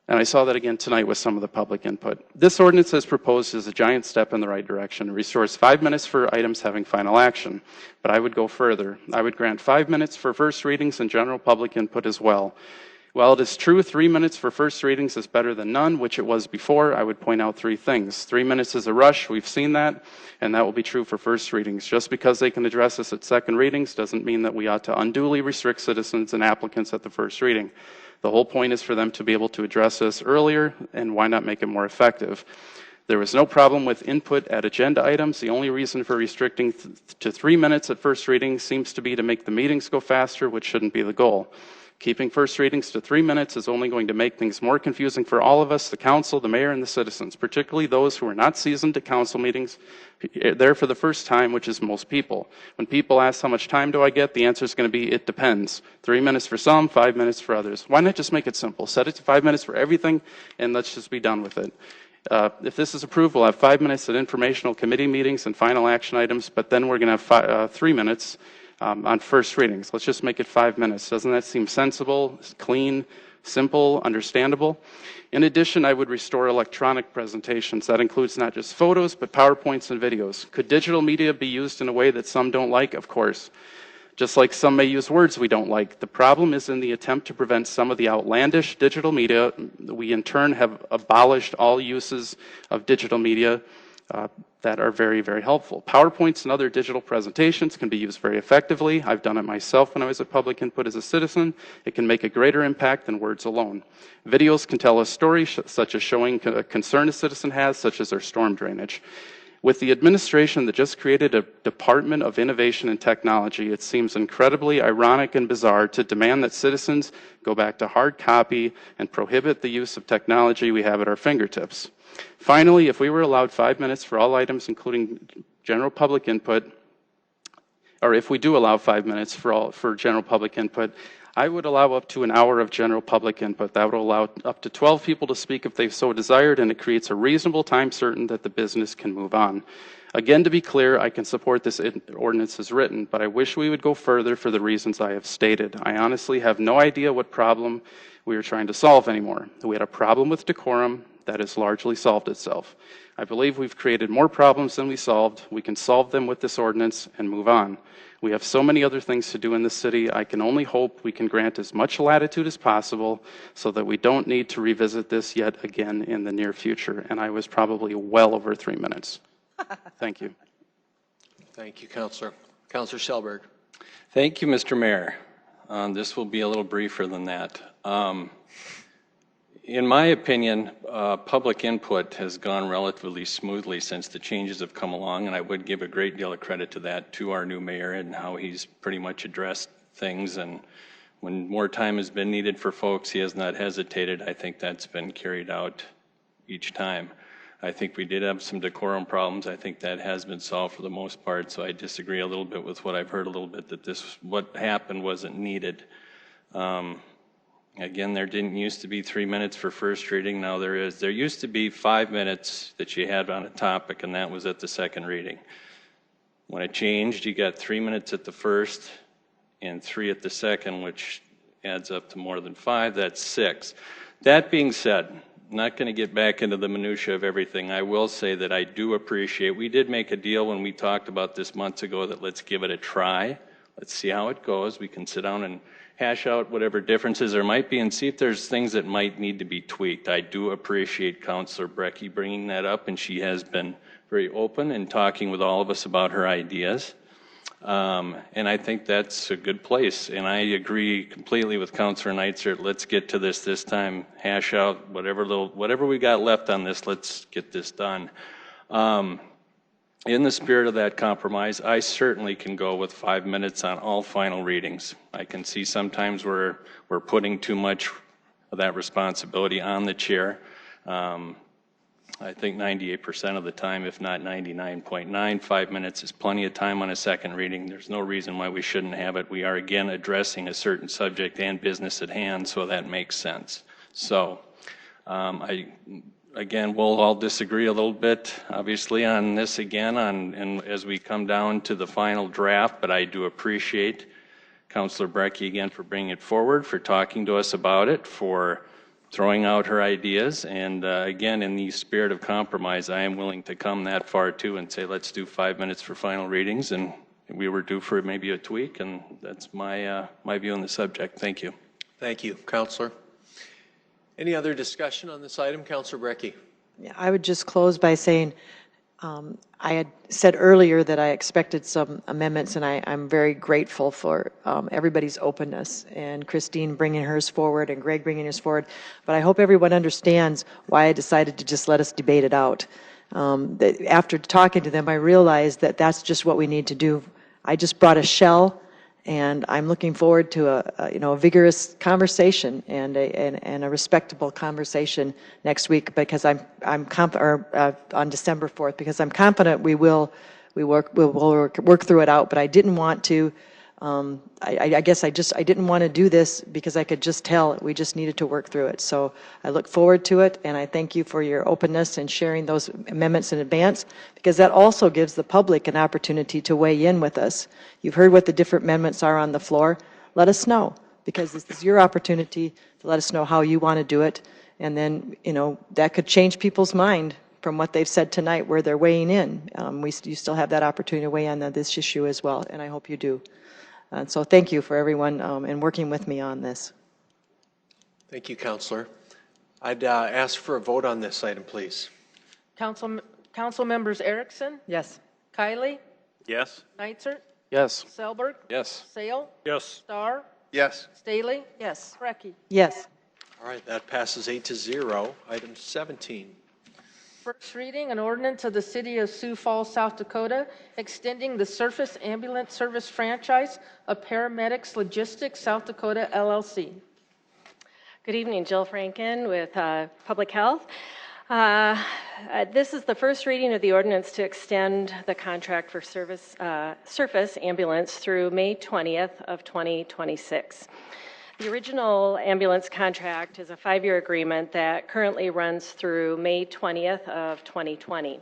[SPEAKER 5] And I saw that again tonight with some of the public input. This ordinance as proposed is a giant step in the right direction. It restores 5 minutes for items having final action. But I would go further. I would grant 5 minutes for first readings and general public input as well. While it is true 3 minutes for first readings is better than none, which it was before, I would point out 3 things. 3 minutes is a rush, we've seen that, and that will be true for first readings. Just because they can address us at second readings doesn't mean that we ought to unduly restrict citizens and applicants at the first reading. The whole point is for them to be able to address this earlier, and why not make it more effective? There was no problem with input at agenda items. The only reason for restricting to 3 minutes at first reading seems to be to make the meetings go faster, which shouldn't be the goal. Keeping first readings to 3 minutes is only going to make things more confusing for all of us, the council, the mayor, and the citizens, particularly those who are not seasoned at council meetings, there for the first time, which is most people. When people ask how much time do I get, the answer is going to be, it depends. 3 minutes for some, 5 minutes for others. Why not just make it simple? Set it to 5 minutes for everything, and let's just be done with it. If this is approved, we'll have 5 minutes at informational committee meetings and final action items, but then we're going to have 3 minutes on first readings. Let's just make it 5 minutes. Doesn't that seem sensible, clean, simple, understandable? In addition, I would restore electronic presentations. That includes not just photos, but PowerPoints and videos. Could digital media be used in a way that some don't like? Of course. Just like some may use words we don't like. The problem is in the attempt to prevent some of the outlandish digital media. We in turn have abolished all uses of digital media that are very, very helpful. PowerPoints and other digital presentations can be used very effectively. I've done it myself when I was at Public Input as a citizen. It can make a greater impact than words alone. Videos can tell a story, such as showing a concern a citizen has, such as their storm drainage. With the administration that just created a Department of Innovation and Technology, it seems incredibly ironic and bizarre to demand that citizens go back to hard copy and prohibit the use of technology we have at our fingertips. Finally, if we were allowed 5 minutes for all items, including general public input, or if we do allow 5 minutes for general public input, I would allow up to an hour of general public input. That would allow up to 12 people to speak if they so desired, and it creates a reasonable time certain that the business can move on. Again, to be clear, I can support this ordinance as written, but I wish we would go further for the reasons I have stated. I honestly have no idea what problem we are trying to solve anymore. We had a problem with decorum that has largely solved itself. I believe we've created more problems than we solved. We can solve them with this ordinance and move on. We have so many other things to do in this city. I can only hope we can grant as much latitude as possible so that we don't need to revisit this yet again in the near future. And I was probably well over 3 minutes. Thank you.
[SPEAKER 1] Thank you, Councilor. Councilor Schelberg.
[SPEAKER 21] Thank you, Mr. Mayor. This will be a little briefer than that. In my opinion, public input has gone relatively smoothly since the changes have come along, and I would give a great deal of credit to that, to our new mayor and how he's pretty much addressed things. And when more time has been needed for folks, he has not hesitated. I think that's been carried out each time. I think we did have some decorum problems. I think that has been solved for the most part, so I disagree a little bit with what I've heard a little bit, that what happened wasn't needed. Again, there didn't used to be 3 minutes for first reading. Now there is. There used to be 5 minutes that you had on a topic, and that was at the second reading. When it changed, you got 3 minutes at the first and 3 at the second, which adds up to more than 5. That's 6. That being said, I'm not going to get back into the minutia of everything. I will say that I do appreciate, we did make a deal when we talked about this months ago that let's give it a try. Let's see how it goes. We can sit down and hash out whatever differences there might be and see if there's things that might need to be tweaked. I do appreciate Councilor Brecky bringing that up, and she has been very open and talking with all of us about her ideas. And I think that's a good place. And I agree completely with Councilor Neitzer. Let's get to this time, hash out whatever we got left on this, let's get this done. In the spirit of that compromise, I certainly can go with 5 minutes on all final readings. I can see sometimes we're putting too much of that responsibility on the chair. I think 98% of the time, if not 99.9, 5 minutes is plenty of time on a second reading. There's no reason why we shouldn't have it. We are, again, addressing a certain subject and business at hand, so that makes sense. So, again, we'll all disagree a little bit, obviously, on this again, and as we come down to the final draft, but I do appreciate Councilor Brecky again for bringing it forward, for talking to us about it, for throwing out her ideas, and again, in the spirit of compromise, I am willing to come that far too and say, let's do 5 minutes for final readings, and we were due for maybe a tweak, and that's my view on the subject. Thank you.
[SPEAKER 1] Thank you, Councilor. Any other discussion on this item? Councilor Brecky.
[SPEAKER 19] Yeah, I would just close by saying I had said earlier that I expected some amendments, and I'm very grateful for everybody's openness, and Christine bringing hers forward and Greg bringing his forward. But I hope everyone understands why I decided to just let us debate it out. After talking to them, I realized that that's just what we need to do. I just brought a shell, and I'm looking forward to a vigorous conversation and a respectable conversation next week, because I'm on December 4th, because I'm confident we'll work through it out. But I didn't want to. I guess I didn't want to do this because I could just tell we just needed to work through it. So I look forward to it, and I thank you for your openness and sharing those amendments in advance, because that also gives the public an opportunity to weigh in with us. You've heard what the different amendments are on the floor. Let us know, because this is your opportunity to let us know how you want to do it, and then that could change people's mind from what they've said tonight, where they're weighing in. You still have that opportunity to weigh in on this issue as well, and I hope you do. So thank you for everyone and working with me on this.
[SPEAKER 1] Thank you, Counselor. I'd ask for a vote on this item, please.
[SPEAKER 10] Council members Erickson?
[SPEAKER 19] Yes.
[SPEAKER 10] Kiley?
[SPEAKER 5] Yes.
[SPEAKER 10] Neitzer?
[SPEAKER 5] Yes.
[SPEAKER 10] Selberg?
[SPEAKER 5] Yes.
[SPEAKER 10] Sale?
[SPEAKER 18] Yes.
[SPEAKER 10] Starr?
[SPEAKER 12] Yes.
[SPEAKER 10] Staley?
[SPEAKER 15] Yes.
[SPEAKER 10] Brecky?
[SPEAKER 19] Yes.
[SPEAKER 1] All right, that passes 8-0. Item 17.
[SPEAKER 10] First reading, an ordinance of the City of Sioux Falls, South Dakota, extending the Surface Ambulance Service franchise of Paramedics Logistics South Dakota, LLC.
[SPEAKER 3] Good evening, Jill Franken with Public Health. This is the first reading of the ordinance to extend the contract for surface ambulance through May 20th of 2026. The original ambulance contract is a 5-year agreement that currently runs through May 20th of 2020.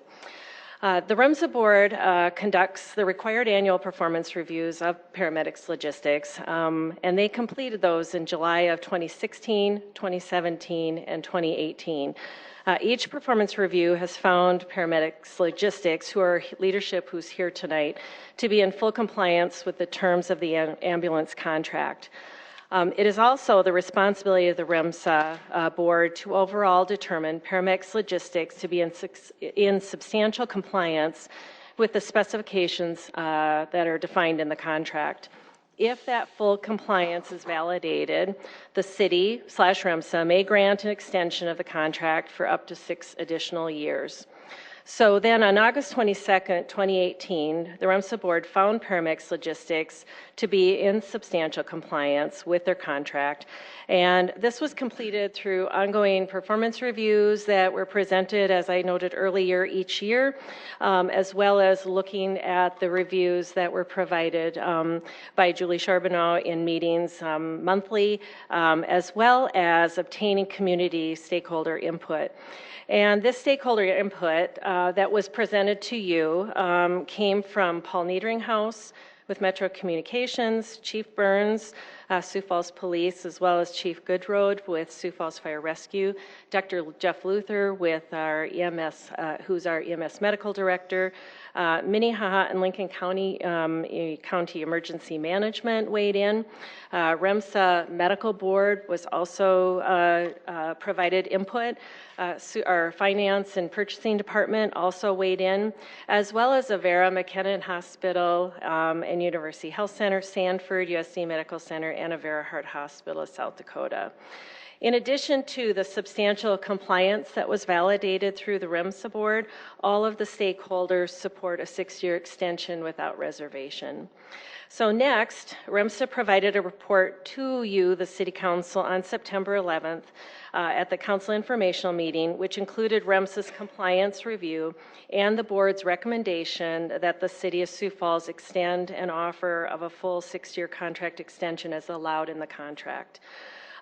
[SPEAKER 3] The REMSA board conducts the required annual performance reviews of Paramedics Logistics, and they completed those in July of 2016, 2017, and 2018. Each performance review has found Paramedics Logistics, leadership who's here tonight, to be in full compliance with the terms of the ambulance contract. It is also the responsibility of the REMSA board to overall determine Paramedics Logistics to be in substantial compliance with the specifications that are defined in the contract. If that full compliance is validated, the city/REMSA may grant an extension of the contract for up to 6 additional years. So then on August 22nd, 2018, the REMSA board found Paramedics Logistics to be in substantial compliance with their contract. And this was completed through ongoing performance reviews that were presented, as I noted earlier, each year, as well as looking at the reviews that were provided by Julie Charbonneau in meetings monthly, as well as obtaining community stakeholder input. And this stakeholder input that was presented to you came from Paul Niederinghaus with Metro Communications, Chief Burns, Sioux Falls Police, as well as Chief Goodroad with Sioux Falls Fire Rescue, Dr. Jeff Luther with our EMS, who's our EMS Medical Director, Minnehaha and Lincoln County County Emergency Management weighed in. REMSA Medical Board was also provided input. Our Finance and Purchasing Department also weighed in, as well as Avera McKinnon Hospital and University Health Center, Sanford, USC Medical Center, and Avera Heart Hospital of South Dakota. In addition to the substantial compliance that was validated through the REMSA board, all of the stakeholders support a 6-year extension without reservation. So next, REMSA provided a report to you, the City Council, on September 11th at the Council Informational Meeting, which included REMSA's compliance review and the board's recommendation that the City of Sioux Falls extend an offer of a full 6-year contract extension as allowed in the contract.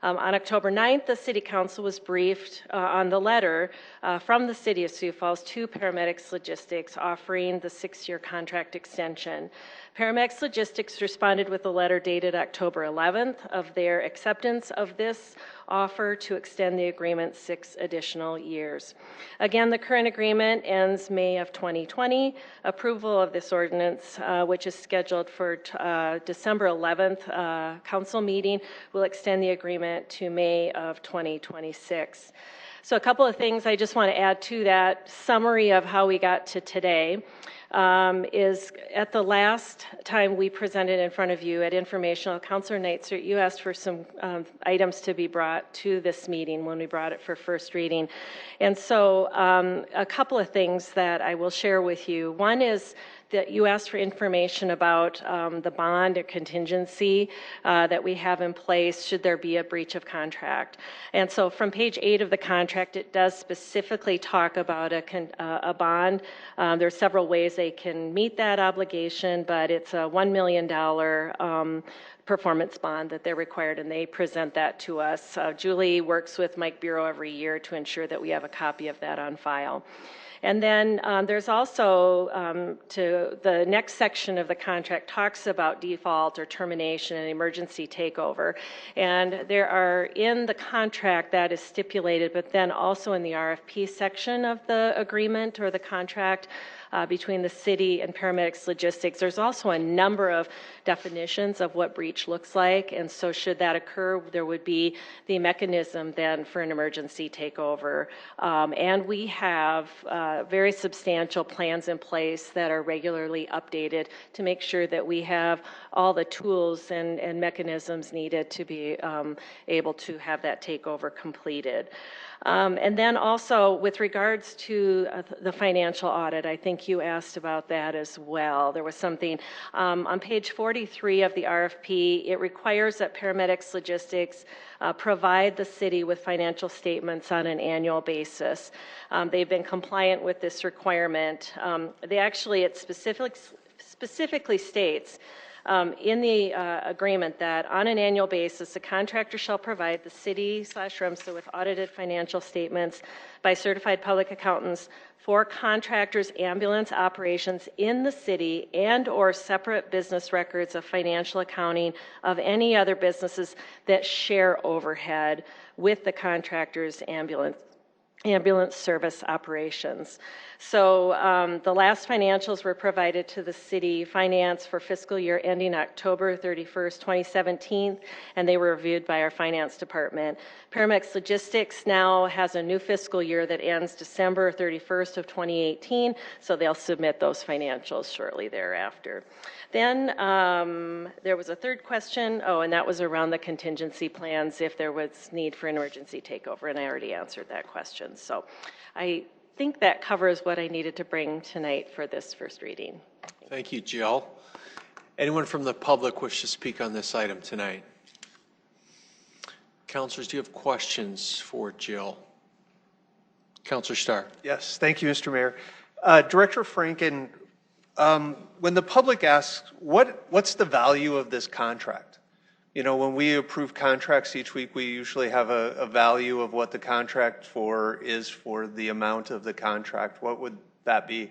[SPEAKER 3] On October 9th, the City Council was briefed on the letter from the City of Sioux Falls to Paramedics Logistics offering the 6-year contract extension. Paramedics Logistics responded with a letter dated October 11th of their acceptance of this offer to extend the agreement 6 additional years. Again, the current agreement ends May of 2020. Approval of this ordinance, which is scheduled for December 11th council meeting, will extend the agreement to May of 2026. So a couple of things I just want to add to that summary of how we got to today. Is at the last time we presented in front of you at informational, Councilor Neitzer, you asked for some items to be brought to this meeting when we brought it for first reading. And so a couple of things that I will share with you. One is that you asked for information about the bond or contingency that we have in place should there be a breach of contract. And so from page 8 of the contract, it does specifically talk about a bond. There's several ways they can meet that obligation, but it's a $1 million performance bond that they're required, and they present that to us. Julie works with Mike Bureau every year to ensure that we have a copy of that on file. And then there's also, to the next section of the contract talks about default or termination and emergency takeover. And there are in the contract that is stipulated, but then also in the RFP section of the agreement or the contract between the city and Paramedics Logistics, there's also a number of definitions of what breach looks like. And so should that occur, there would be the mechanism then for an emergency takeover. And we have very substantial plans in place that are regularly updated to make sure that we have all the tools and mechanisms needed to be able to have that takeover completed. And then also with regards to the financial audit, I think you asked about that as well. There was something on page 43 of the RFP, it requires that Paramedics Logistics provide the city with financial statements on an annual basis. They've been compliant with this requirement. It specifically states in the agreement that on an annual basis, the contractor shall provide the city/REMSA with audited financial statements by certified public accountants for contractors' ambulance operations in the city and or separate business records of financial accounting of any other businesses that share overhead with the contractor's ambulance service operations. So the last financials were provided to the city finance for fiscal year ending October 31st, 2017, and they were reviewed by our finance department. Paramedics Logistics now has a new fiscal year that ends December 31st of 2018, so they'll submit those financials shortly thereafter. Then there was a third question, and that was around the contingency plans if there was need for an emergency takeover, and I already answered that question. So I think that covers what I needed to bring tonight for this first reading.
[SPEAKER 1] Thank you, Jill. Anyone from the public wish to speak on this item tonight? Councilors, do you have questions for Jill? Councilor Starr.
[SPEAKER 12] Yes, thank you, Mr. Mayor. Director Franken, when the public asks, what's the value of this contract? You know, when we approve contracts each week, we usually have a value of what the contract is for the amount of the contract. What would that be?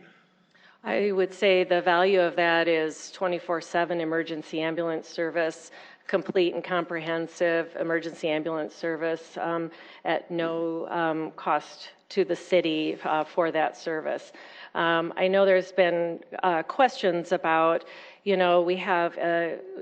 [SPEAKER 3] I would say the value of that is 24/7 emergency ambulance service, complete and comprehensive emergency ambulance service at no cost to the city for that service. I know there's been questions about, we have,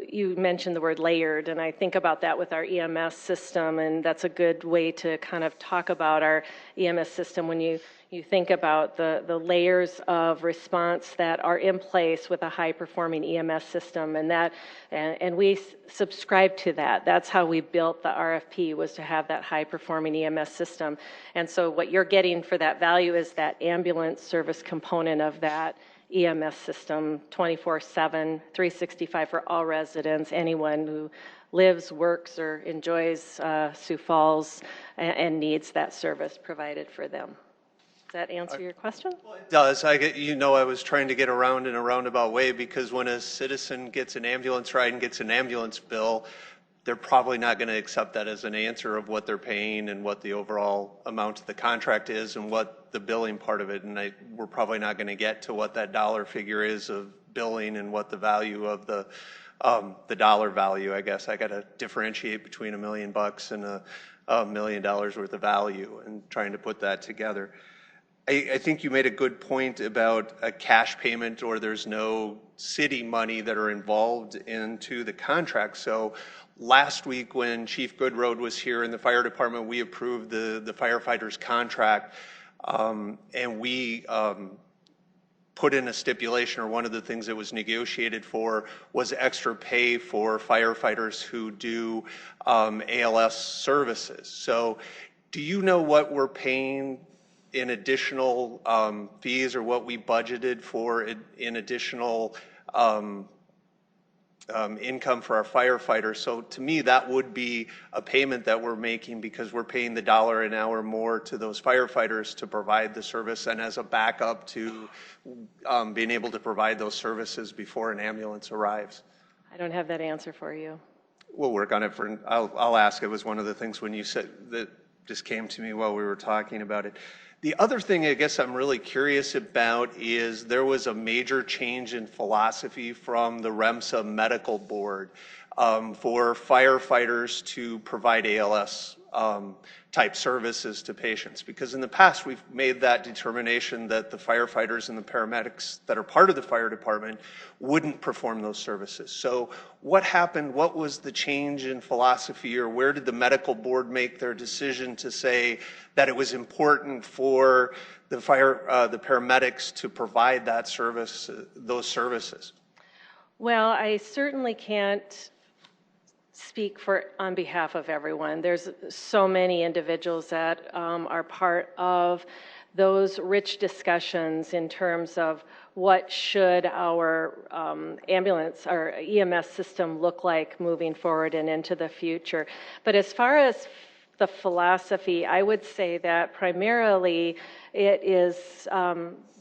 [SPEAKER 3] you mentioned the word layered, and I think about that with our EMS system, and that's a good way to kind of talk about our EMS system when you think about the layers of response that are in place with a high-performing EMS system, and we subscribe to that. That's how we built the RFP, was to have that high-performing EMS system. And so what you're getting for that value is that ambulance service component of that EMS system, 24/7, 365 for all residents, anyone who lives, works, or enjoys Sioux Falls and needs that service provided for them. Does that answer your question?
[SPEAKER 12] It does. I was trying to get around in a roundabout way, because when a citizen gets an ambulance ride and gets an ambulance bill, they're probably not going to accept that as an answer of what they're paying and what the overall amount of the contract is and what the billing part of it. And we're probably not going to get to what that dollar figure is of billing and what the value of the dollar value. I guess I got to differentiate between $1 million and $1 million worth of value and trying to put that together. I think you made a good point about a cash payment or there's no city money that are involved into the contract. So last week when Chief Goodroad was here in the fire department, we approved the firefighters contract, and we put in a stipulation, or one of the things that was negotiated for was extra pay for firefighters who do ALS services. So do you know what we're paying in additional fees, or what we budgeted for in additional income for our firefighters? So to me, that would be a payment that we're making, because we're paying the $1 an hour more to those firefighters to provide the service and as a backup to being able to provide those services before an ambulance arrives.
[SPEAKER 3] I don't have that answer for you.
[SPEAKER 12] We'll work on it I'll ask. It was one of the things when you said that just came to me while we were talking about it. The other thing I guess I'm really curious about is there was a major change in philosophy from the REMSA Medical Board for firefighters to provide ALS type services to patients. Because in the past we've made that determination that the firefighters and the paramedics that are part of the fire department wouldn't perform those services. So what happened? What was the change in philosophy, or where did the medical board make their decision to say that it was important for the paramedics to provide that service, those services?
[SPEAKER 3] Well, I certainly can't speak on behalf of everyone. There's so many individuals that are part of those rich discussions in terms of what should our ambulance, our EMS system look like moving forward and into the future. But as far as the philosophy, I would say that primarily it is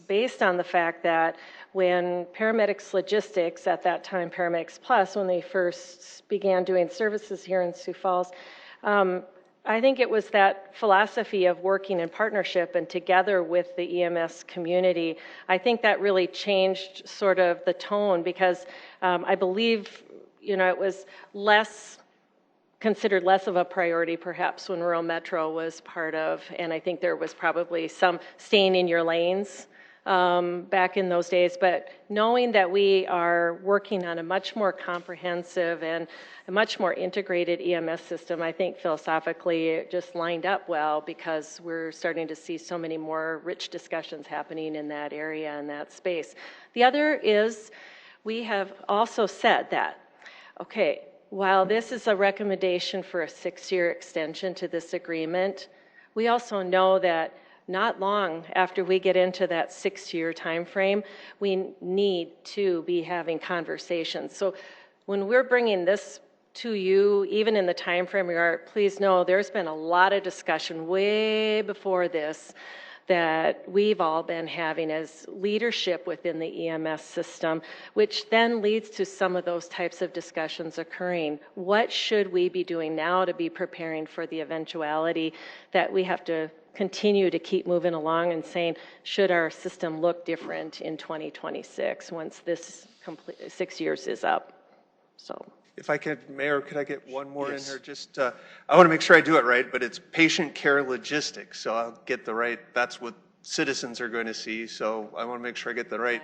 [SPEAKER 3] based on the fact that when Paramedics Logistics, at that time Paramedics Plus, when they first began doing services here in Sioux Falls, I think it was that philosophy of working in partnership and together with the EMS community. I think that really changed sort of the tone, because I believe, it was considered less of a priority perhaps when rural metro was part of, and I think there was probably some staying in your lanes back in those days. But knowing that we are working on a much more comprehensive and a much more integrated EMS system, I think philosophically it just lined up well, because we're starting to see so many more rich discussions happening in that area and that space. The other is, we have also said that, okay, while this is a recommendation for a 6-year extension to this agreement, we also know that not long after we get into that 6-year time frame, we need to be having conversations. So when we're bringing this to you, even in the time frame we are, please know there's been a lot of discussion way before this that we've all been having as leadership within the EMS system, which then leads to some of those types of discussions occurring. What should we be doing now to be preparing for the eventuality that we have to continue to keep moving along and saying, should our system look different in 2026 once this 6 years is up? So.
[SPEAKER 12] If I could, Mayor, could I get one more in here? Just, I want to make sure I do it right, but it's patient care logistics, so I'll get the right, that's what citizens are going to see, so I want to make sure I get the right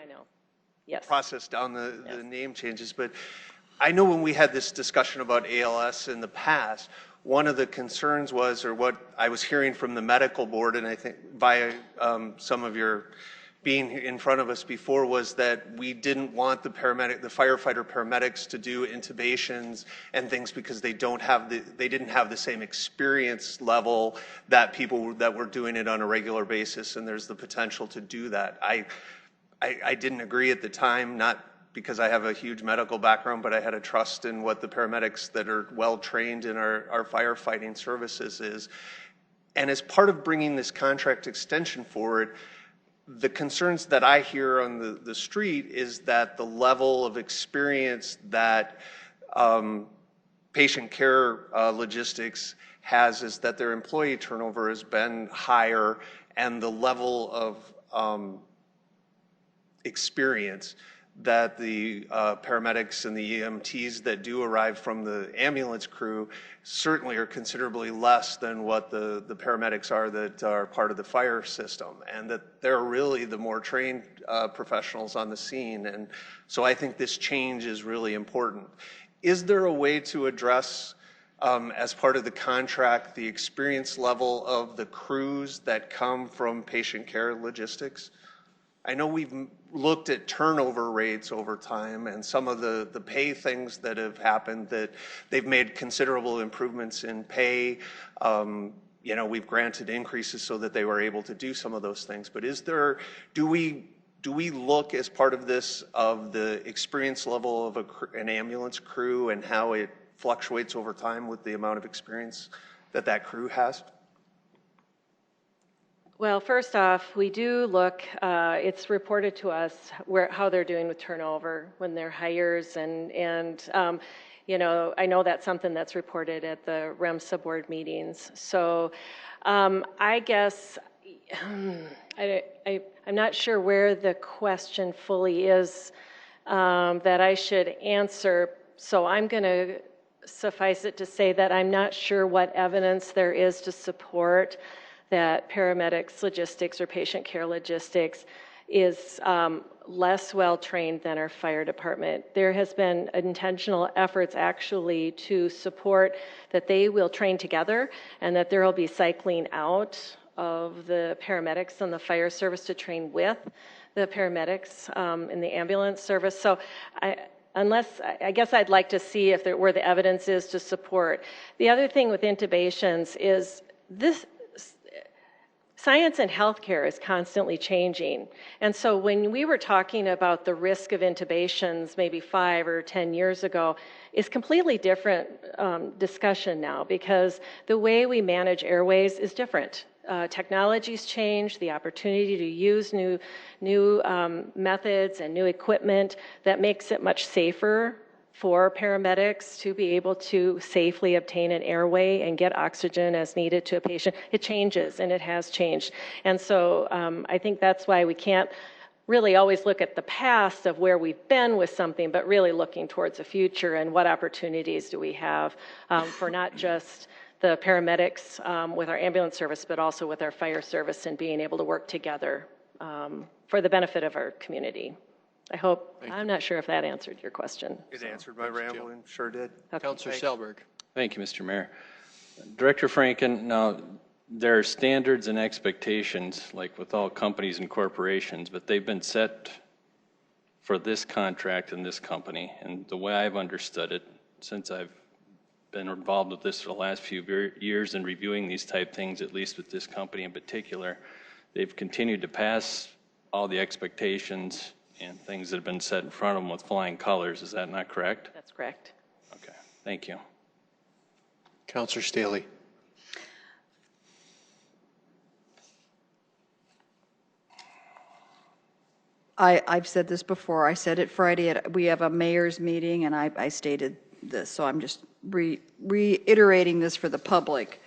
[SPEAKER 12] process down the name changes. But I know when we had this discussion about ALS in the past, one of the concerns was, or what I was hearing from the medical board, and I think by some of your being in front of us before, was that we didn't want the firefighter paramedics to do intubations and things because they didn't have the same experience level that people that were doing it on a regular basis, and there's the potential to do that. I didn't agree at the time, not because I have a huge medical background, but I had a trust in what the paramedics that are well trained in our firefighting services is. And as part of bringing this contract extension forward, the concerns that I hear on the street is that the level of experience that patient care logistics has is that their employee turnover has been higher, and the level of experience that the paramedics and the EMTs that do arrive from the ambulance crew certainly are considerably less than what the paramedics are that are part of the fire system, and that they're really the more trained professionals on the scene. And so I think this change is really important. Is there a way to address, as part of the contract, the experience level of the crews that come from patient care logistics? I know we've looked at turnover rates over time and some of the pay things that have happened, that they've made considerable improvements in pay. We've granted increases so that they were able to do some of those things. But do we look as part of this of the experience level of an ambulance crew and how it fluctuates over time with the amount of experience that crew has?
[SPEAKER 3] Well, first off, we do look, it's reported to us how they're doing with turnover when they're hires, and I know that's something that's reported at the REMSA board meetings. So I guess I'm not sure where the question fully is that I should answer, so I'm going to suffice it to say that I'm not sure what evidence there is to support that paramedics logistics or patient care logistics is less well-trained than our fire department. There has been intentional efforts actually to support that they will train together and that there will be cycling out of the paramedics and the fire service to train with the paramedics in the ambulance service. So I guess I'd like to see if where the evidence is to support. The other thing with intubations is this. Science in healthcare is constantly changing. And so when we were talking about the risk of intubations maybe 5 or 10 years ago, is completely different discussion now, because the way we manage airways is different. Technology's changed, the opportunity to use new methods and new equipment that makes it much safer for paramedics to be able to safely obtain an airway and get oxygen as needed to a patient. It changes, and it has changed. And so I think that's why we can't really always look at the past of where we've been with something, but really looking towards the future and what opportunities do we have for not just the paramedics with our ambulance service, but also with our fire service, and being able to work together for the benefit of our community. I'm not sure if that answered your question.
[SPEAKER 12] It answered my rambling, sure did.
[SPEAKER 3] Okay.
[SPEAKER 1] Councilor Selberg.
[SPEAKER 21] Thank you, Mr. Mayor. Director Franken, now there are standards and expectations, like with all companies and corporations, but they've been set for this contract and this company. And the way I've understood it, since I've been involved with this for the last few years and reviewing these type things, at least with this company in particular, they've continued to pass all the expectations and things that have been set in front of them with flying colors. Is that not correct?
[SPEAKER 3] That's correct.
[SPEAKER 21] Okay, thank you.
[SPEAKER 1] Councilor Staley.
[SPEAKER 15] I've said this before. I said it Friday. We have a mayor's meeting, and I stated this, so I'm just reiterating this for the public.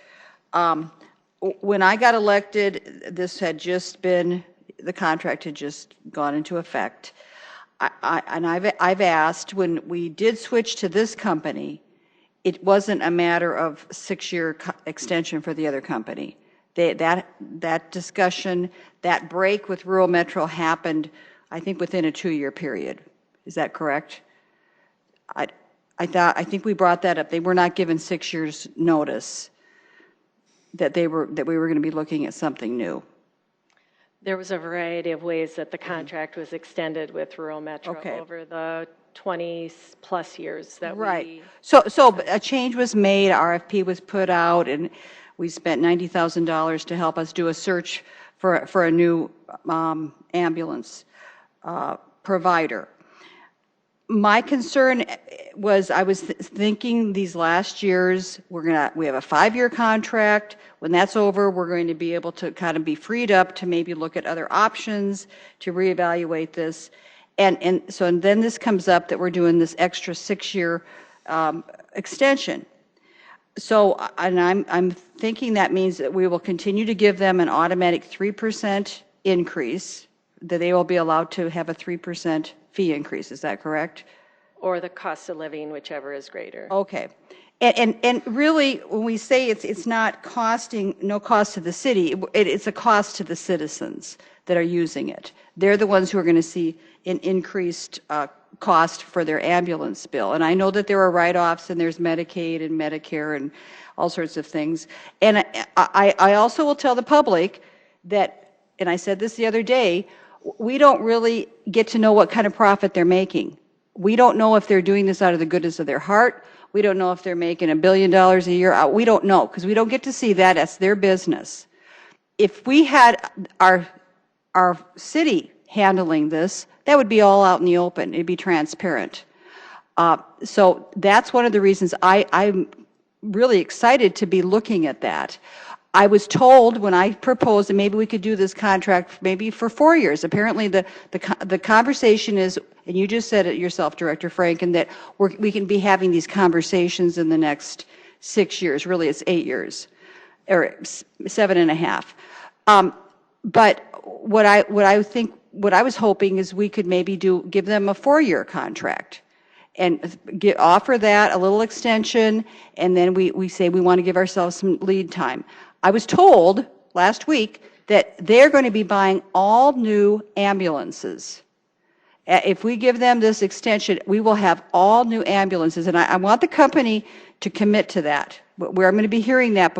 [SPEAKER 15] When I got elected, this had just been, the contract had just gone into effect. I've asked, when we did switch to this company, it wasn't a matter of 6-year extension for the other company. That discussion, that break with rural metro happened, I think, within a 2-year period. Is that correct? I think we brought that up. They were not given 6 years notice that we were going to be looking at something new.
[SPEAKER 3] There was a variety of ways that the contract was extended with rural metro over the 20-plus years that
[SPEAKER 15] right. So a change was made, RFP was put out, and we spent $90,000 to help us do a search for a new ambulance provider. My concern was, I was thinking these last years, we have a 5-year contract. When that's over, we're going to be able to kind of be freed up to maybe look at other options, to reevaluate this. And then this comes up that we're doing this extra 6-year extension. So, and I'm thinking that means that we will continue to give them an automatic 3% increase, that they will be allowed to have a 3% fee increase, is that correct?
[SPEAKER 3] Or the cost of living, whichever is greater.
[SPEAKER 15] Okay. And really, when we say it's not costing, no cost to the city, it's a cost to the citizens that are using it. They're the ones who are going to see an increased cost for their ambulance bill. And I know that there are write-offs, and there's Medicaid and Medicare and all sorts of things. And I also will tell the public that, and I said this the other day, we don't really get to know what kind of profit they're making. We don't know if they're doing this out of the goodness of their heart. We don't know if they're making $1 billion a year. We don't know, because we don't get to see that. That's their business. If we had our city handling this, that would be all out in the open. It'd be transparent. So that's one of the reasons I'm really excited to be looking at that. I was told when I proposed that maybe we could do this contract maybe for 4 years. Apparently the conversation is, and you just said it yourself, Director Franken, that we can be having these conversations in the next 6 years. Really, it's 8 years, or 7.5. But what I was hoping is we could maybe give them a 4-year contract and offer that a little extension, and then we say we want to give ourselves some lead time. I was told last week that they're going to be buying all new ambulances. If we give them this extension, we will have all new ambulances, and I want the company to commit to that. Where I'm going to be hearing that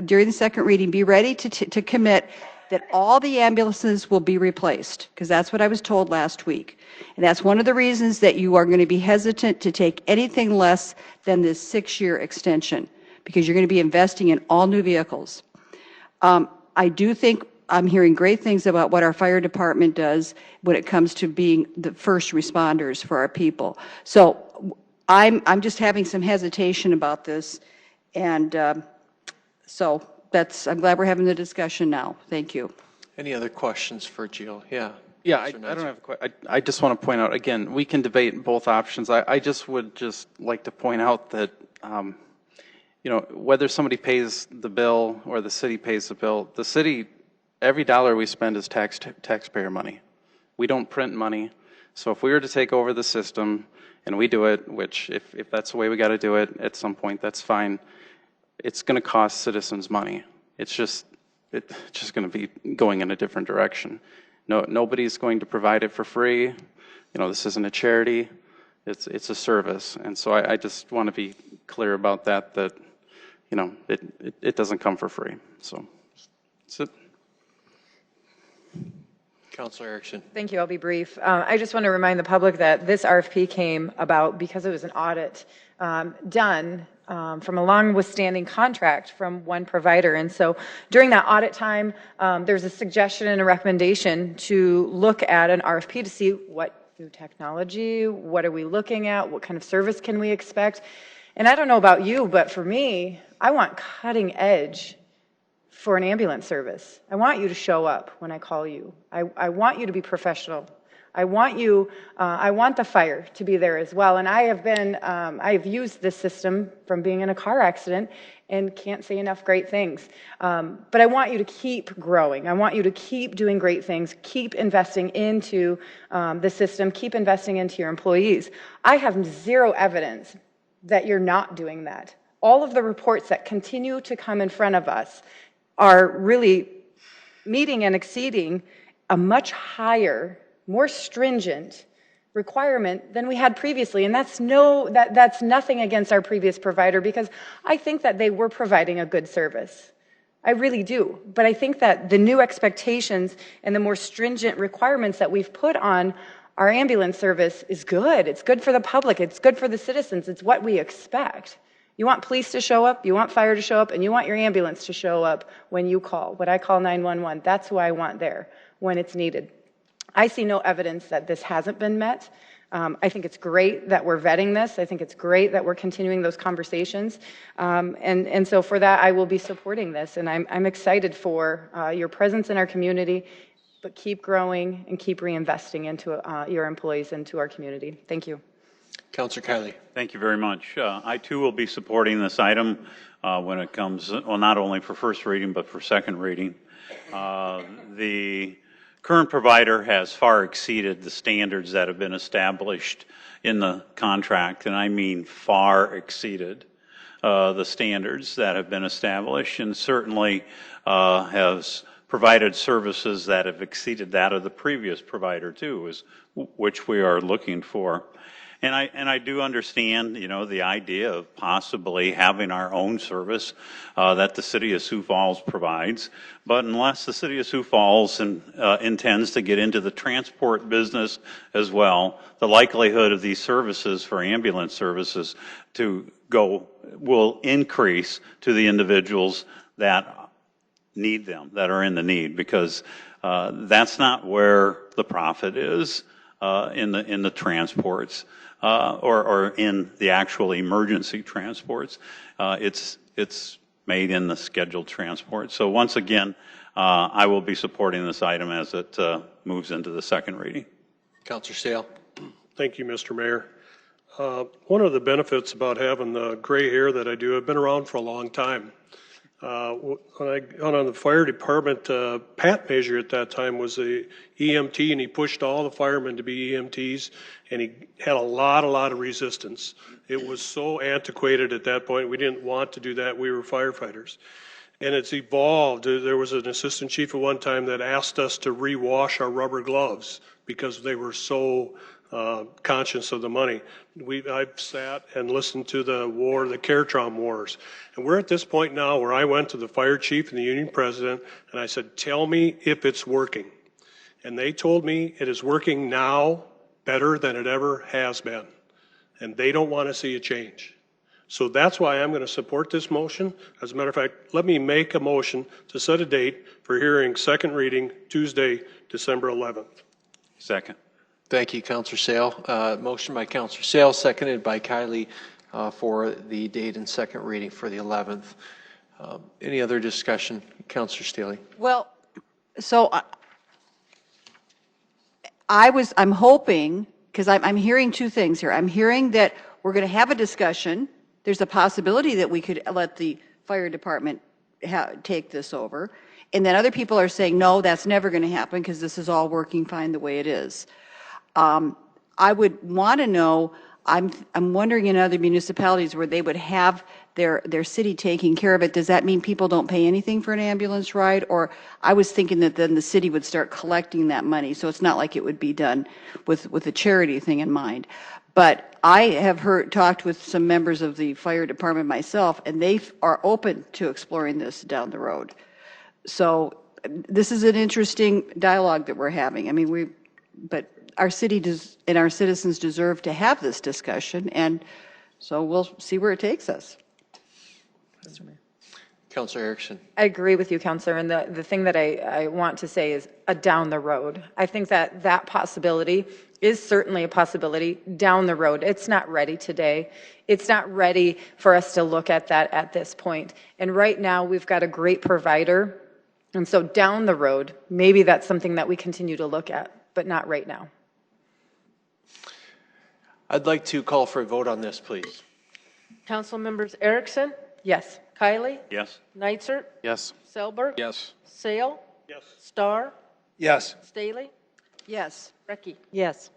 [SPEAKER 15] during the second reading, be ready to commit that all the ambulances will be replaced, because that's what I was told last week. And that's one of the reasons that you are going to be hesitant to take anything less than this 6-year extension, because you're going to be investing in all new vehicles. I do think I'm hearing great things about what our fire department does when it comes to being the first responders for our people. So I'm just having some hesitation about this, and so I'm glad we're having the discussion now. Thank you.
[SPEAKER 1] Any other questions for Jill? Yeah.
[SPEAKER 5] Yeah, I don't have a question. I just want to point out, again, we can debate both options. I would just like to point out that, whether somebody pays the bill or the city pays the bill, the city, every dollar we spend is taxpayer money. We don't print money. So if we were to take over the system and we do it, which if that's the way we got to do it at some point, that's fine. It's going to cost citizens money. It's just going to be going in a different direction. Nobody's going to provide it for free. This isn't a charity. It's a service. And so I just want to be clear about that it doesn't come for free. So that's it.
[SPEAKER 1] Councilor Erickson.
[SPEAKER 4] Thank you. I'll be brief. I just want to remind the public that this RFP came about because it was an audit done from a long-withstanding contract from one provider. And so during that audit time, there's a suggestion and a recommendation to look at an RFP to see what new technology, what are we looking at, what kind of service can we expect. And I don't know about you, but for me, I want cutting edge for an ambulance service. I want you to show up when I call you. I want you to be professional. I want the fire to be there as well. And I've used this system from being in a car accident and can't say enough great things. But I want you to keep growing. I want you to keep doing great things, keep investing into the system, keep investing into your employees. I have zero evidence that you're not doing that. All of the reports that continue to come in front of us are really meeting and exceeding a much higher, more stringent requirement than we had previously. And that's nothing against our previous provider, because I think that they were providing a good service. I really do. But I think that the new expectations and the more stringent requirements that we've put on our ambulance service is good. It's good for the public. It's good for the citizens. It's what we expect. You want police to show up, you want fire to show up, and you want your ambulance to show up when you call. What I call 911, that's who I want there when it's needed. I see no evidence that this hasn't been met. I think it's great that we're vetting this. I think it's great that we're continuing those conversations. And so for that, I will be supporting this. And I'm excited for your presence in our community, but keep growing and keep reinvesting into your employees, into our community. Thank you.
[SPEAKER 1] Councilor Kiley.
[SPEAKER 7] Thank you very much. I too will be supporting this item when it comes, well, not only for first reading, but for second reading. The current provider has far exceeded the standards that have been established in the contract, and I mean far exceeded the standards that have been established, and certainly has provided services that have exceeded that of the previous provider too, which we are looking for. And I do understand, the idea of possibly having our own service that the city of Sioux Falls provides. But unless the city of Sioux Falls intends to get into the transport business as well, the likelihood of these services for ambulance services to go will increase to the individuals that need them, that are in the need, because that's not where the profit is in the transports. Or in the actual emergency transports. It's made in the scheduled transport. So once again, I will be supporting this item as it moves into the second reading. Councilor Sale.
[SPEAKER 18] Thank you, Mr. Mayor. One of the benefits about having the gray hair that I do, I've been around for a long time. When I got on the fire department, Pat Measure at that time was a EMT, and he pushed all the firemen to be EMTs, and he had a lot of resistance. It was so antiquated at that point. We didn't want to do that. We were firefighters. And it's evolved. There was an assistant chief at one time that asked us to rewash our rubber gloves because they were so conscious of the money. I've sat and listened to the CareTrom wars. And we're at this point now where I went to the fire chief and the union president and I said, tell me if it's working. And they told me it is working now better than it ever has been. And they don't want to see a change. So that's why I'm going to support this motion. As a matter of fact, let me make a motion to set a date for hearing second reading Tuesday, December 11th.
[SPEAKER 7] Second.
[SPEAKER 1] Thank you, Councilor Sale. Motion by Councilor Sale, seconded by Kylie for the date and second reading for the 11th. Any other discussion? Councilor Staley.
[SPEAKER 15] Well, so I'm hoping, because I'm hearing two things here. I'm hearing that we're going to have a discussion. There's a possibility that we could let the fire department take this over. And then other people are saying, no, that's never going to happen because this is all working fine the way it is. I would want to know, I'm wondering in other municipalities where they would have their city taking care of it, does that mean people don't pay anything for an ambulance ride? Or I was thinking that then the city would start collecting that money, so it's not like it would be done with a charity thing in mind. But I have talked with some members of the fire department myself, and they are open to exploring this down the road. So this is an interesting dialogue that we're having. I mean, but our city and our citizens deserve to have this discussion, and so we'll see where it takes us.
[SPEAKER 1] Councilor Erickson.
[SPEAKER 4] I agree with you, Councilor, and the thing that I want to say is down the road. I think that possibility is certainly a possibility down the road. It's not ready today. It's not ready for us to look at that at this point. And right now, we've got a great provider, and so down the road, maybe that's something that we continue to look at, but not right now.
[SPEAKER 1] I'd like to call for a vote on this, please.
[SPEAKER 10] Council members Erickson?
[SPEAKER 4] Yes.
[SPEAKER 10] Kylie?
[SPEAKER 7] Yes.
[SPEAKER 10] Neitzer?
[SPEAKER 5] Yes.
[SPEAKER 10] Selberg?
[SPEAKER 5] Yes.
[SPEAKER 10] Sale?
[SPEAKER 18] Yes.
[SPEAKER 10] Starr?
[SPEAKER 12] Yes.
[SPEAKER 10] Staley?
[SPEAKER 15] Yes.
[SPEAKER 10] Brecky?
[SPEAKER 19] Yes.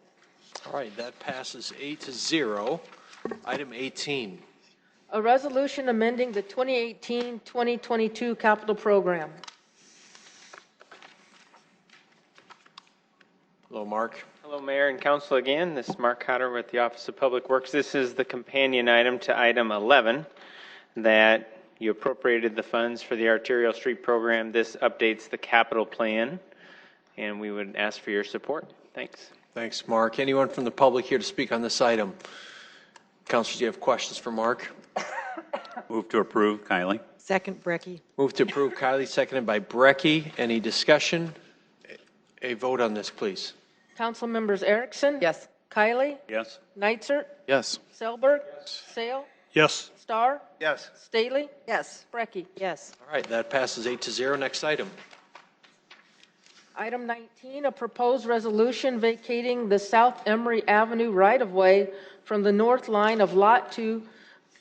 [SPEAKER 1] All right, that passes 8-0. Item 18.
[SPEAKER 10] A resolution amending the 2018-2022 capital program.
[SPEAKER 1] Hello, Mark.
[SPEAKER 11] Hello, Mayor and Council again. This is Mark Cotter with the Office of Public Works. This is the companion item to item 11 that you appropriated the funds for the arterial street program. This updates the capital plan, and we would ask for your support. Thanks.
[SPEAKER 1] Thanks, Mark. Anyone from the public here to speak on this item? Councilors, do you have questions for Mark?
[SPEAKER 7] Move to approve, Kylie.
[SPEAKER 19] Second, Brecky.
[SPEAKER 1] Move to approve, Kylie, seconded by Brecky. Any discussion? A vote on this, please.
[SPEAKER 10] Council members Erickson?
[SPEAKER 4] Yes.
[SPEAKER 10] Kylie?
[SPEAKER 7] Yes.
[SPEAKER 10] Neitzer?
[SPEAKER 5] Yes.
[SPEAKER 10] Selberg? Sale?
[SPEAKER 18] Yes.
[SPEAKER 10] Starr?
[SPEAKER 12] Yes.
[SPEAKER 10] Staley?
[SPEAKER 15] Yes.
[SPEAKER 10] Brecky?
[SPEAKER 19] Yes.
[SPEAKER 1] All right, that passes 8-0. Next item.
[SPEAKER 10] Item 19, a proposed resolution vacating the South Emory Avenue right-of-way from the north line of Lot 2,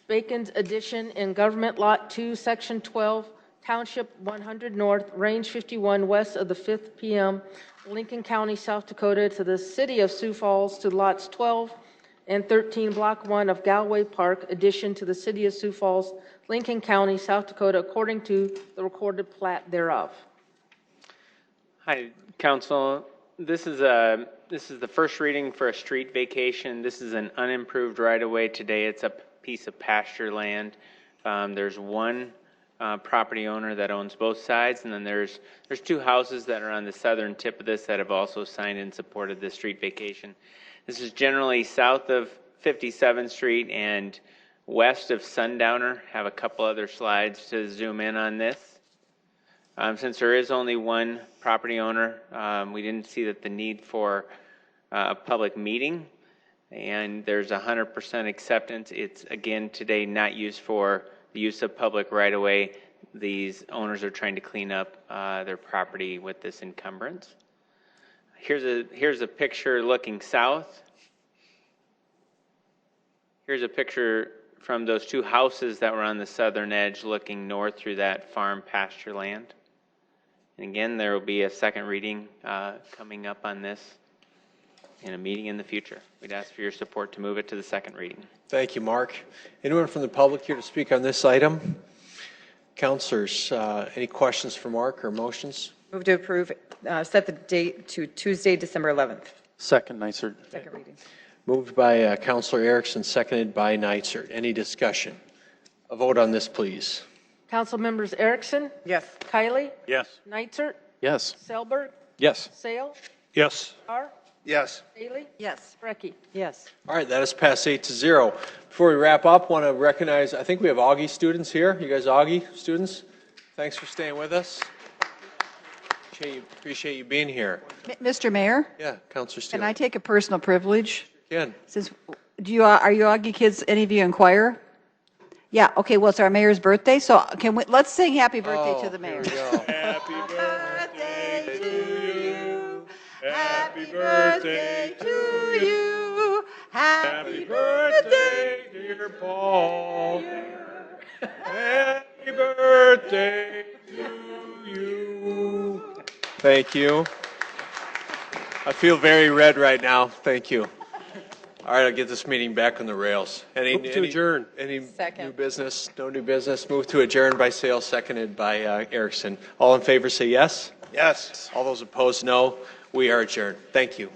[SPEAKER 10] Bacon's Addition in Government Lot 2, Section 12, Township 100 North, Range 51 west of the 5th PM, Lincoln County, South Dakota, to the City of Sioux Falls, to lots 12 and 13, Block 1 of Galway Park, addition to the City of Sioux Falls, Lincoln County, South Dakota, according to the recorded plat thereof.
[SPEAKER 11] Hi, Council. This is the first reading for a street vacation. This is an unimproved right-of-way today. It's a piece of pasture land. There's one property owner that owns both sides, and then there's two houses that are on the southern tip of this that have also signed in support of this street vacation. This is generally south of 57th Street and west of Sundowner. Have a couple other slides to zoom in on this. Since there is only one property owner, we didn't see that the need for a public meeting, and there's 100% acceptance. It's, again, today not used for the use of public right-of-way. These owners are trying to clean up their property with this encumbrance. Here's a picture looking south. Here's a picture from those two houses that were on the southern edge looking north through that farm pasture land. And again, there will be a second reading coming up on this in a meeting in the future. We'd ask for your support to move it to the second reading.
[SPEAKER 1] Thank you, Mark. Anyone from the public here to speak on this item? Councilors, any questions for Mark or motions?
[SPEAKER 4] Move to approve, set the date to Tuesday, December 11th.
[SPEAKER 5] Second, Neisert.
[SPEAKER 4] Second reading.
[SPEAKER 1] Moved by Councilor Erickson, seconded by Neitzer. Any discussion? A vote on this, please.
[SPEAKER 10] Council members Erickson?
[SPEAKER 4] Yes.
[SPEAKER 10] Kiley?
[SPEAKER 7] Yes.
[SPEAKER 10] Neitzer?
[SPEAKER 5] Yes.
[SPEAKER 10] Selberg?
[SPEAKER 5] Yes.
[SPEAKER 10] Sale?
[SPEAKER 18] Yes.
[SPEAKER 10] Carr?
[SPEAKER 12] Yes.
[SPEAKER 10] Haley?
[SPEAKER 15] Yes.
[SPEAKER 10] Brecky?
[SPEAKER 19] Yes.
[SPEAKER 1] All right, that is passed 8-0. Before we wrap up, want to recognize, I think we have Augie students here. You guys Augie students? Thanks for staying with us. Appreciate you being here.
[SPEAKER 15] Mr. Mayor?
[SPEAKER 1] Yeah, Councilor Steele.
[SPEAKER 15] Can I take a personal privilege?
[SPEAKER 1] Can.
[SPEAKER 15] Since, are you Augie kids, any of you in choir? Yeah, okay, well, it's our mayor's birthday, so let's sing happy birthday to the mayor.
[SPEAKER 18] Happy birthday to you. Happy birthday to you. Happy birthday, dear Paul. Happy birthday to you.
[SPEAKER 1] Thank you. I feel very red right now. Thank you. All right, I'll get this meeting back on the rails.
[SPEAKER 18] Move to adjourn.
[SPEAKER 1] Any
[SPEAKER 4] Second.
[SPEAKER 1] new business? No new business? Move to adjourn by Sale, seconded by Erickson. All in favor say yes.
[SPEAKER 12] Yes.
[SPEAKER 1] All those opposed, no. We are adjourned. Thank you.